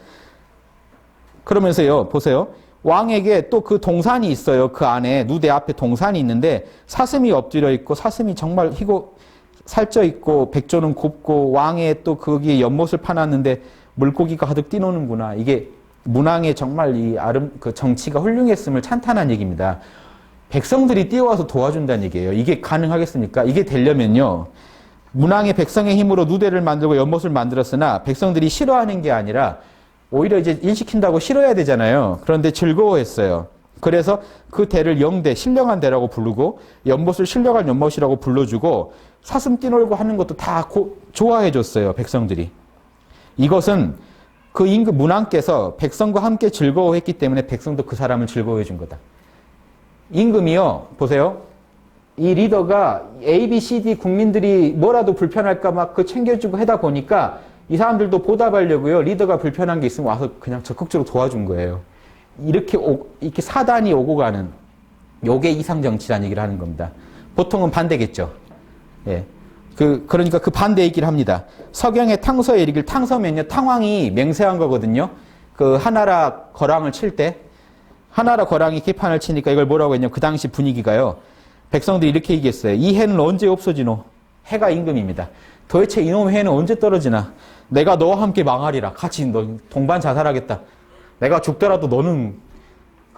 그러면서요, 보세요. 왕에게 또 그 동산이 있어요. 그 안에 누대 앞에 동산이 있는데 사슴이 엎드려 있고 사슴이 정말 희고 살쪄 있고 백조는 곱고 왕의 또 거기에 연못을 파놨는데 물고기가 가득 뛰노는구나. 이게 문왕의 정말 그 정치가 훌륭했음을 찬탄한 얘기입니다. 백성들이 뛰어와서 도와준다는 얘기예요. 이게 가능하겠습니까? 이게 되려면요, 문왕의 백성의 힘으로 누대를 만들고 연못을 만들었으나 백성들이 싫어하는 게 아니라 오히려 이제 일 시킨다고 싫어야 되잖아요. 그런데 즐거워했어요. 그래서 그 대를 영대, 신령한 대라고 부르고 연못을 신령한 연못이라고 불러주고 사슴 뛰놀고 하는 것도 다 좋아해 줬어요. 백성들이. 이것은 그 임금 문왕께서 백성과 함께 즐거워했기 때문에 백성도 그 사람을 즐거워해 준 거다. 임금이요, 보세요. 이 리더가 A, B, C, D 국민들이 뭐라도 불편할까 막 그 챙겨주고 하다 보니까 이 사람들도 보답하려고요, 리더가 불편한 게 있으면 와서 그냥 적극적으로 도와준 거예요. 이렇게 사단이 오고 가는, 요게 이상정치라는 얘기를 하는 겁니다. 보통은 반대겠죠. 예. 그러니까 그 반대 얘기를 합니다. 서경의 탕서에 이르길, 탕서면요, 탕왕이 맹세한 거거든요. 그 하나라 거랑을 칠 때, 하나라 거랑이 개판을 치니까 이걸 뭐라고 했냐면, 그 당시 분위기가요, 백성들이 이렇게 얘기했어요. 이 해는 언제 없어지노? 해가 임금입니다. 도대체 이놈 해는 언제 떨어지나? 내가 너와 함께 망하리라. 같이 너 동반 자살하겠다. 내가 죽더라도 너는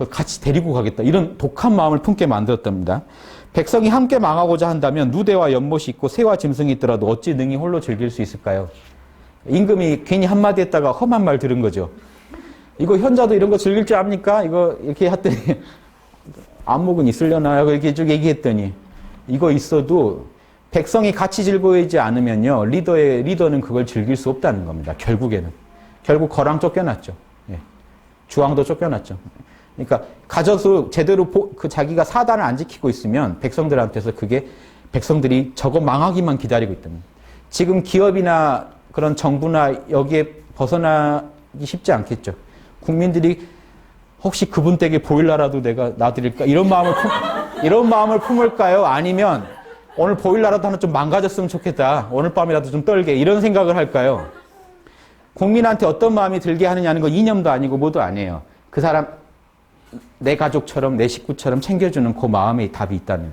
같이 데리고 가겠다. 이런 독한 마음을 품게 만들었답니다. 백성이 함께 망하고자 한다면 누대와 연못이 있고 새와 짐승이 있더라도 어찌 능히 홀로 즐길 수 있을까요? 임금이 괜히 한마디 했다가 험한 말 들은 거죠. 이거 현자도 이런 거 즐길 줄 압니까? 이거 이렇게 했더니 안목은 있으려나? 이렇게 쭉 얘기했더니 이거 있어도 백성이 같이 즐거워하지 않으면요, 리더는 그걸 즐길 수 없다는 겁니다. 결국에는. 결국 거랑 쫓겨났죠. 예. 주왕도 쫓겨났죠. 그러니까 가져서 제대로 자기가 사단을 안 지키고 있으면 백성들한테서 그게 백성들이 저거 망하기만 기다리고 있다는. 지금 기업이나 그런 정부나 여기에 벗어나기 쉽지 않겠죠. 국민들이 혹시 그분 댁에 보일러라도 내가 놔드릴까? 이런 마음을 품을까요? 아니면 오늘 보일러라도 하나 좀 망가졌으면 좋겠다. 오늘 밤이라도 좀 떨게. 이런 생각을 할까요? 국민한테 어떤 마음이 들게 하느냐는 건 이념도 아니고 뭐도 아니에요. 그 사람 내 가족처럼 내 식구처럼 챙겨주는 그 마음에 답이 있다는.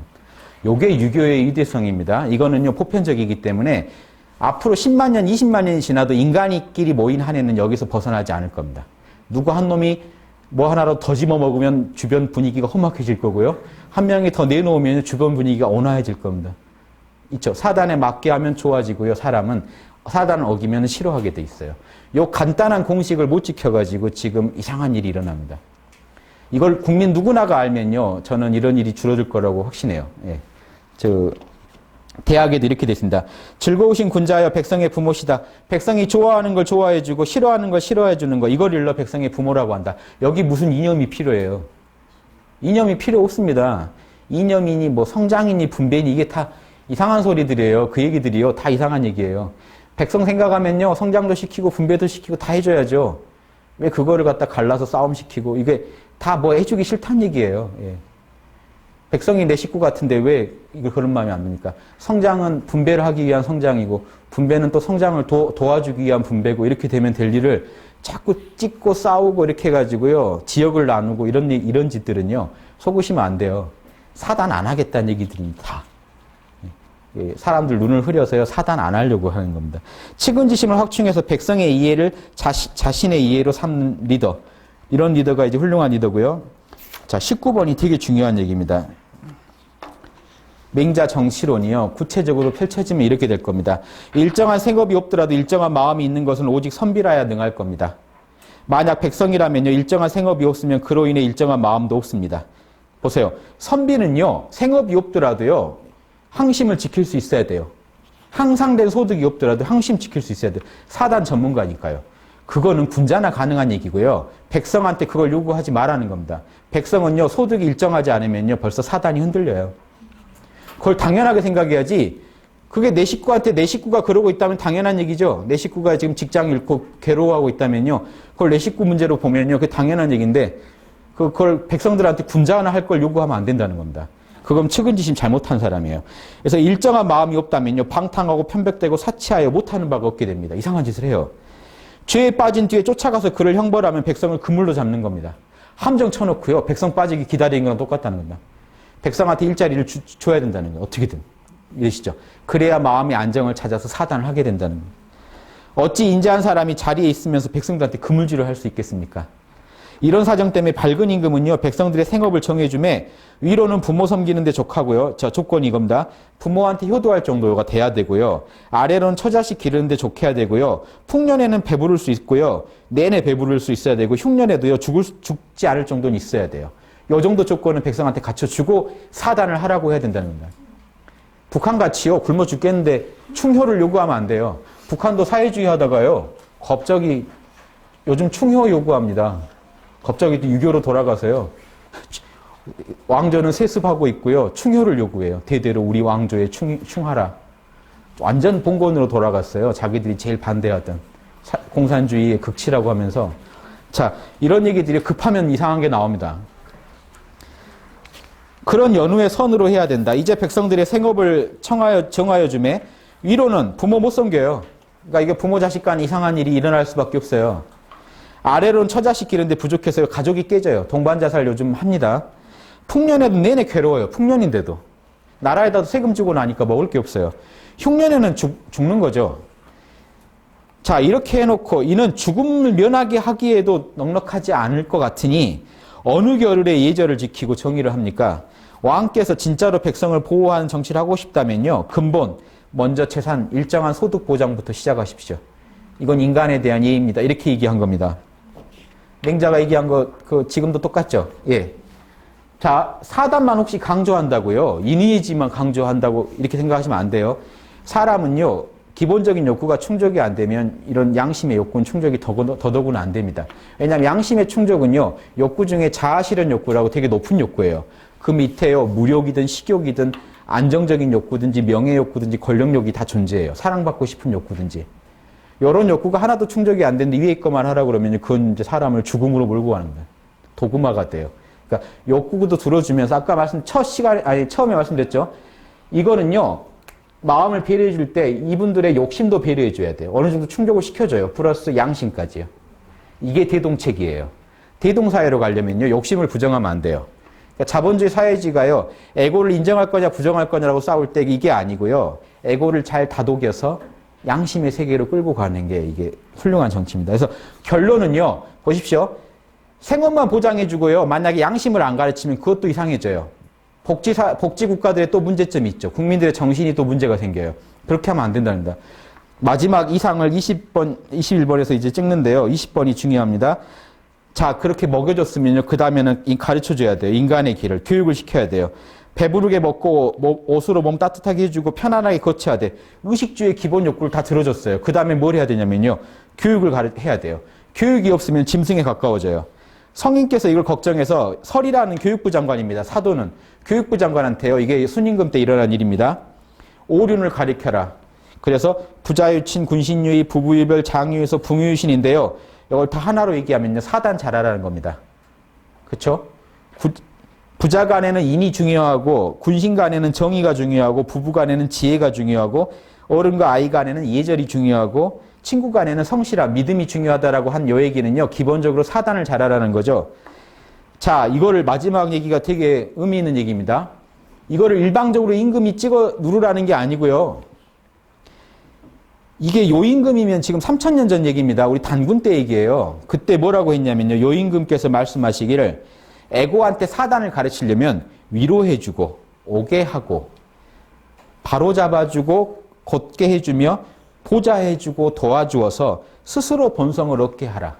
요게 유교의 위대성입니다. 이거는요, 보편적이기 때문에 앞으로 10만 년, 20만 년이 지나도 인간이끼리 모인 한 해는 여기서 벗어나지 않을 겁니다. 누구 한 놈이 뭐 하나라도 더 집어 먹으면 주변 분위기가 험악해질 거고요. 한 명이 더 내놓으면 주변 분위기가 온화해질 겁니다. 있죠. 사단에 맞게 하면 좋아지고요. 사단을 어기면 싫어하게 돼 있어요. 요 간단한 공식을 못 지켜가지고 지금 이상한 일이 일어납니다. 이걸 국민 누구나가 알면요, 저는 이런 일이 줄어들 거라고 확신해요. 예. 대학에도 이렇게 돼 있습니다. 즐거우신 군자여 백성의 부모시다. 백성이 좋아하는 걸 좋아해주고 싫어하는 걸 싫어해주는 거, 이걸 일러 백성의 부모라고 한다. 여기 무슨 이념이 필요해요? 이념이 필요 없습니다. 이념이니 뭐 성장이니 분배니 이게 다 이상한 소리들이에요. 그 얘기들이요, 다 이상한 얘기예요. 백성 생각하면요, 성장도 시키고 분배도 시키고 다 해줘야죠. 왜 그거를 갖다 갈라서 싸움시키고, 이게 다 뭐 해주기 싫다는 얘기예요. 예. 백성이 내 식구 같은데 왜 이걸 그런 마음이 안 듭니까? 성장은 분배를 하기 위한 성장이고, 분배는 또 성장을 도와주기 위한 분배고, 이렇게 되면 될 일을 자꾸 찍고 싸우고 이렇게 해가지고요, 지역을 나누고 이런 짓들은요, 속으시면 안 돼요. 사단 안 하겠다는 얘기들입니다. 다. 사람들 눈을 흐려서요, 사단 안 하려고 하는 겁니다. 측은지심을 확충해서 백성의 이해를 자신의 이해로 삼는 리더. 이런 리더가 이제 훌륭한 리더고요. 자, 19번이 되게 중요한 얘기입니다. 맹자 정치론이요, 구체적으로 펼쳐지면 이렇게 될 겁니다. 일정한 생업이 없더라도 일정한 마음이 있는 것은 오직 선비라야 능할 겁니다. 만약 백성이라면요, 일정한 생업이 없으면 그로 인해 일정한 마음도 없습니다. 보세요. 선비는요, 생업이 없더라도요, 항심을 지킬 수 있어야 돼요. 향상된 소득이 없더라도 항심 지킬 수 있어야 돼요. 사단 전문가니까요. 그거는 군자나 가능한 얘기고요. 백성한테 그걸 요구하지 말라는 겁니다. 백성은요, 소득이 일정하지 않으면요, 벌써 사단이 흔들려요. 그걸 당연하게 생각해야지. 그게 내 식구한테 내 식구가 그러고 있다면 당연한 얘기죠. 내 식구가 지금 직장 잃고 괴로워하고 있다면요, 그걸 내 식구 문제로 보면요, 그게 당연한 얘기인데, 그걸 백성들한테 군자나 할 걸 요구하면 안 된다는 겁니다. 그건 측은지심 잘못한 사람이에요. 그래서 일정한 마음이 없다면요, 방탕하고 편백되고 사치하여 못하는 바가 없게 됩니다. 이상한 짓을 해요. 죄에 빠진 뒤에 쫓아가서 그를 형벌하면 백성을 그물로 잡는 겁니다. 함정 쳐놓고요, 백성 빠지기 기다리는 거랑 똑같다는 겁니다. 백성한테 일자리를 줘야 된다는 거예요. 어떻게든. 이러시죠. 그래야 마음이 안정을 찾아서 사단을 하게 된다는 거예요. 어찌 인자한 사람이 자리에 있으면서 백성들한테 그물질을 할 수 있겠습니까? 이런 사정 때문에 밝은 임금은요, 백성들의 생업을 정해주매 위로는 부모 섬기는 데 족하고요. 조건이 이겁니다. 부모한테 효도할 정도가 돼야 되고요. 아래로는 처자식 기르는 데 좋게 해야 되고요. 풍년에는 배부를 수 있고요. 내내 배부를 수 있어야 되고, 흉년에도요, 죽지 않을 정도는 있어야 돼요. 이 정도 조건은 백성한테 갖춰주고 사단을 하라고 해야 된다는 겁니다. 북한같이요, 굶어 죽겠는데 충효를 요구하면 안 돼요. 북한도 사회주의 하다가요, 갑자기 요즘 충효 요구합니다. 갑자기 또 유교로 돌아가서요, 왕조는 세습하고 있고요, 충효를 요구해요. 대대로 우리 왕조에 충하라. 완전 봉건으로 돌아갔어요. 자기들이 제일 반대하던 공산주의의 극치라고 하면서. 자, 이런 얘기들이 급하면 이상한 게 나옵니다. 그런 연후의 선으로 해야 된다. 이제 백성들의 생업을 정하여 주매 위로는 부모 못 섬겨요. 그러니까 이게 부모 자식 간 이상한 일이 일어날 수밖에 없어요. 아래로는 처자식 기르는데 부족해서 가족이 깨져요. 동반자살 요즘 합니다. 풍년에도 내내 괴로워요. 풍년인데도. 나라에다도 세금 주고 나니까 먹을 게 없어요. 흉년에는 죽는 거죠. 자, 이렇게 해놓고 이는 죽음을 면하게 하기에도 넉넉하지 않을 것 같으니 어느 겨를에 예절을 지키고 정의를 합니까? 왕께서 진짜로 백성을 보호하는 정치를 하고 싶다면요, 근본 먼저 재산 일정한 소득 보장부터 시작하십시오. 이건 인간에 대한 예의입니다. 이렇게 얘기한 겁니다. 맹자가 얘기한 거 지금도 똑같죠? 예. 자, 사단만 혹시 강조한다고요, 인의지만 강조한다고 이렇게 생각하시면 안 돼요. 사람은요, 기본적인 욕구가 충족이 안 되면 이런 양심의 욕구는 충족이 더더구나 안 됩니다. 왜냐하면 양심의 충족은요, 욕구 중에 자아실현 욕구라고 되게 높은 욕구예요. 그 밑에요, 무욕이든 식욕이든 안정적인 욕구든지 명예 욕구든지 권력욕이 다 존재해요. 사랑받고 싶은 욕구든지. 이런 욕구가 하나도 충족이 안 되는데 위에 것만 하라고 그러면 그건 이제 사람을 죽음으로 몰고 가는 거예요. 도구마가 돼요. 그러니까 욕구도 들어주면서 아까 처음에 말씀드렸죠. 이거는요, 마음을 배려해 줄 때 이분들의 욕심도 배려해 줘야 돼요. 어느 정도 충족을 시켜줘요. 플러스 양심까지요. 이게 대동책이에요. 대동사회로 가려면요, 욕심을 부정하면 안 돼요. 그러니까 자본주의 사회주의가요, 에고를 인정할 거냐 부정할 거냐라고 싸울 때 이게 아니고요, 에고를 잘 다독여서 양심의 세계로 끌고 가는 게 이게 훌륭한 정치입니다. 그래서 결론은요, 보십시오. 생업만 보장해 주고요, 만약에 양심을 안 가르치면 그것도 이상해져요. 복지 국가들의 또 문제점이 있죠. 국민들의 정신이 또 문제가 생겨요. 그렇게 하면 안 된답니다. 마지막 이상을 21번에서 이제 찍는데요. 20번이 중요합니다. 자, 그렇게 먹여줬으면요, 그 다음에는 가르쳐줘야 돼요. 인간의 길을. 교육을 시켜야 돼요. 배부르게 먹고 옷으로 몸 따뜻하게 해주고 편안하게 거쳐야 돼. 의식주의 기본 욕구를 다 들어줬어요. 그 다음에 뭘 해야 되냐면요, 교육을 해야 돼요. 교육이 없으면 짐승에 가까워져요. 성인께서 이걸 걱정해서, 설이라는 교육부 장관입니다. 사도는 교육부 장관한테요, 이게 순임금 때 일어난 일입니다. 오륜을 가리켜라. 그래서 부자유친, 군신유의, 부부유별, 장유에서 붕유유신인데요, 이걸 다 하나로 얘기하면요, 사단 잘하라는 겁니다. 그렇죠? 부자 간에는 인이 중요하고, 군신 간에는 정의가 중요하고, 부부 간에는 지혜가 중요하고, 어른과 아이 간에는 예절이 중요하고, 친구 간에는 성실함, 믿음이 중요하다라고 한 요 얘기는요, 기본적으로 사단을 잘하라는 거죠. 자, 이거를 마지막 얘기가 되게 의미 있는 얘기입니다. 이거를 일방적으로 임금이 찍어 누르라는 게 아니고요. 이게 요임금이면 지금 3000년 전 얘기입니다. 우리 단군 때 얘기예요. 그때 뭐라고 했냐면요, 요임금께서 말씀하시기를 에고한테 사단을 가르치려면 위로해주고, 오게 하고, 바로잡아주고, 곧게 해주며, 보좌해주고 도와주어서 스스로 본성을 얻게 하라.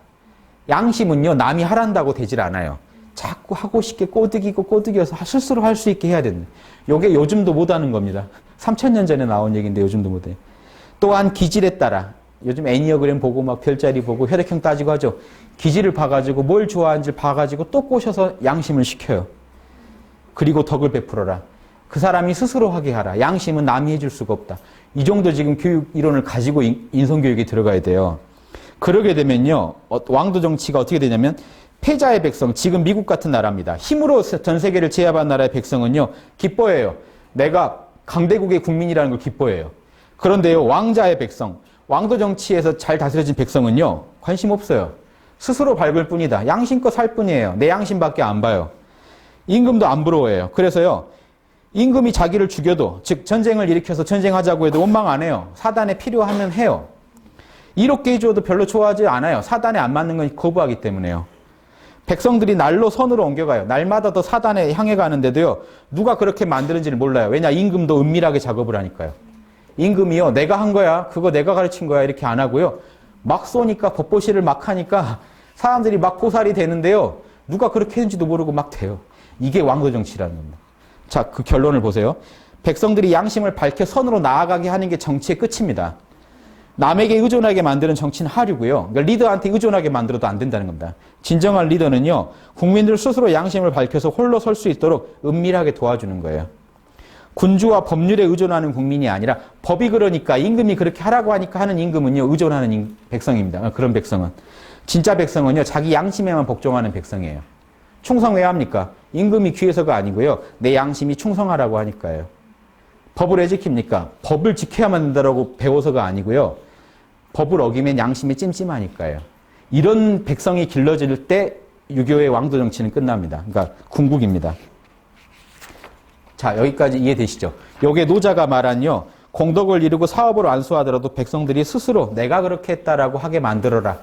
양심은요, 남이 하란다고 되질 않아요. 자꾸 하고 싶게 꼬드겨서 스스로 할 수 있게 해야 된다. 이게 요즘도 못하는 겁니다. 3000년 전에 나온 얘기인데 요즘도 못해요. 또한 기질에 따라, 요즘 애니어그램 보고 막 별자리 보고 혈액형 따지고 하죠. 기질을 봐가지고 뭘 좋아하는지 봐가지고 또 꼬셔서 양심을 시켜요. 그리고 덕을 베풀어라. 그 사람이 스스로 하게 하라. 양심은 남이 해줄 수가 없다. 이 정도 지금 교육 이론을 가지고 인성교육에 들어가야 돼요. 그러게 되면요. 왕도 정치가 어떻게 되냐면 패자의 백성, 지금 미국 같은 나라입니다. 힘으로 전 세계를 제압한 나라의 백성은요. 기뻐해요. 내가 강대국의 국민이라는 걸 기뻐해요. 그런데요. 왕자의 백성, 왕도 정치에서 잘 다스려진 백성은요. 관심 없어요. 스스로 밟을 뿐이다. 양심껏 살 뿐이에요. 내 양심밖에 안 봐요. 임금도 안 부러워해요. 그래서요. 임금이 자기를 죽여도, 즉 전쟁을 일으켜서 전쟁하자고 해도 원망 안 해요. 사단에 필요하면 해요. 이롭게 해줘도 별로 좋아하지 않아요. 사단에 안 맞는 건 거부하기 때문에요. 백성들이 날로 선으로 옮겨가요. 날마다 더 사단에 향해 가는데도요. 누가 그렇게 만드는지를 몰라요. 왜냐? 임금도 은밀하게 작업을 하니까요. 임금이요. 내가 한 거야. 그거 내가 가르친 거야. 이렇게 안 하고요. 막 쏘니까 법보시를 막 하니까 사람들이 막 고살이 되는데요. 누가 그렇게 했는지도 모르고 막 돼요. 이게 왕도 정치라는 겁니다. 자, 그 결론을 보세요. 백성들이 양심을 밝혀 선으로 나아가게 하는 게 정치의 끝입니다. 남에게 의존하게 만드는 정치는 하류고요. 그러니까 리더한테 의존하게 만들어도 안 된다는 겁니다. 진정한 리더는요. 국민들 스스로 양심을 밝혀서 홀로 설 수 있도록 은밀하게 도와주는 거예요. 군주와 법률에 의존하는 국민이 아니라 법이 그러니까 임금이 그렇게 하라고 하니까 하는 임금은요. 의존하는 백성입니다. 그런 백성은. 진짜 백성은요. 자기 양심에만 복종하는 백성이에요. 충성 왜 합니까? 임금이 귀해서가 아니고요. 내 양심이 충성하라고 하니까요. 법을 왜 지킵니까? 법을 지켜야만 된다고 배워서가 아니고요. 법을 어기면 양심이 찜찜하니까요. 이런 백성이 길러질 때 유교의 왕도 정치는 끝납니다. 그러니까 궁극입니다. 자, 여기까지 이해되시죠? 요게 노자가 말한요. 공덕을 이루고 사업을 완수하더라도 백성들이 스스로 내가 그렇게 했다라고 하게 만들어라.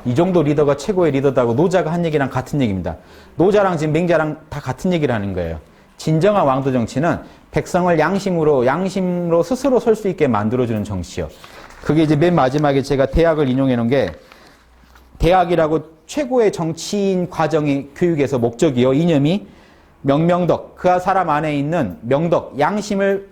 이 정도 리더가 최고의 리더다고 노자가 한 얘기랑 같은 얘기입니다. 노자랑 지금 맹자랑 다 같은 얘기를 하는 거예요. 진정한 왕도 정치는 백성을 양심으로 스스로 설 수 있게 만들어주는 정치요. 그게 이제 맨 마지막에 제가 대학을 인용해 놓은 게 대학이라고 최고의 정치인 과정의 교육에서 목적이요. 이념이 명명덕, 그 사람 안에 있는 명덕, 양심을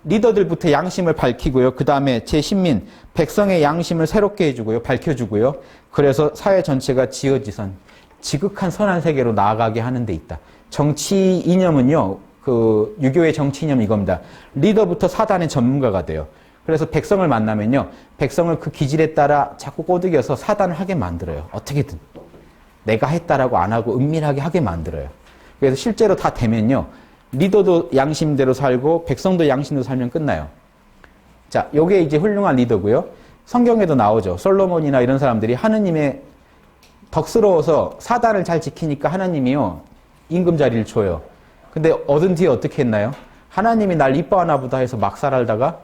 리더들부터 양심을 밝히고요. 그 다음에 제신민, 백성의 양심을 새롭게 해주고요. 밝혀주고요. 그래서 사회 전체가 지어지선, 지극한 선한 세계로 나아가게 하는 데 있다. 정치 이념은요. 그 유교의 정치 이념은 이겁니다. 리더부터 사단의 전문가가 돼요. 그래서 백성을 만나면요. 백성을 그 기질에 따라 자꾸 꼬드겨서 사단을 하게 만들어요. 어떻게든. 내가 했다라고 안 하고 은밀하게 하게 만들어요. 그래서 실제로 다 되면요. 리더도 양심대로 살고 백성도 양심대로 살면 끝나요. 자, 요게 이제 훌륭한 리더고요. 성경에도 나오죠. 솔로몬이나 이런 사람들이 하느님의 덕스러워서 사단을 잘 지키니까 하나님이요. 임금 자리를 줘요. 근데 얻은 뒤에 어떻게 했나요? 하나님이 날 이뻐하나 보다 해서 막 살다가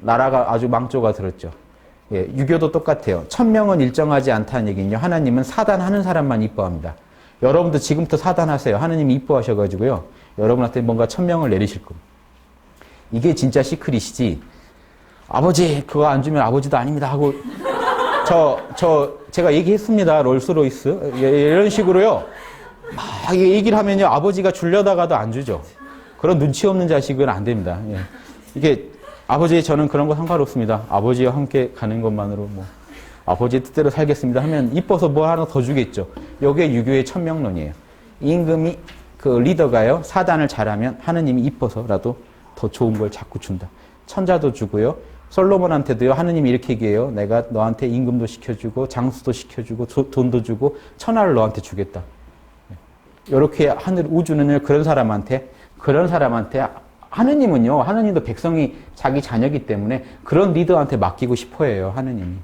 나라가 아주 망조가 들었죠. 예, 유교도 똑같아요. 천명은 일정하지 않다는 얘기는요. 하나님은 사단하는 사람만 이뻐합니다. 여러분도 지금부터 사단하세요. 하나님이 이뻐하셔가지고요. 여러분한테 뭔가 천명을 내리실 겁니다. 이게 진짜 시크릿이지. 아버지 그거 안 주면 아버지도 아닙니다 하고 제가 얘기했습니다. 롤스로이스 이런 식으로요. 막 얘기를 하면요. 아버지가 주려다가도 안 주죠. 그런 눈치 없는 자식은 안 됩니다. 예. 이게 아버지 저는 그런 거 상관없습니다. 아버지와 함께 가는 것만으로 뭐 아버지 뜻대로 살겠습니다 하면 이뻐서 뭐 하나 더 주겠죠. 이게 유교의 천명론이에요. 임금이 그 리더가요. 사단을 잘하면 하느님이 이뻐서라도 더 좋은 걸 자꾸 준다. 천자도 주고요. 솔로몬한테도요. 하느님이 이렇게 얘기해요. 내가 너한테 임금도 시켜주고 장수도 시켜주고 돈도 주고 천하를 너한테 주겠다. 이렇게 하늘 우주는 그런 사람한테 하느님은요. 하느님도 백성이 자기 자녀이기 때문에 그런 리더한테 맡기고 싶어 해요. 하느님이.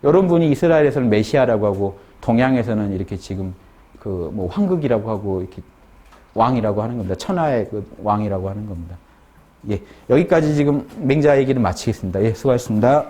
여러분이 이스라엘에서는 메시아라고 하고 동양에서는 이렇게 지금 그 뭐 황극이라고 하고 이렇게 왕이라고 하는 겁니다. 천하의 그 왕이라고 하는 겁니다. 예, 여기까지 지금 맹자 얘기를 마치겠습니다. 예, 수고하셨습니다.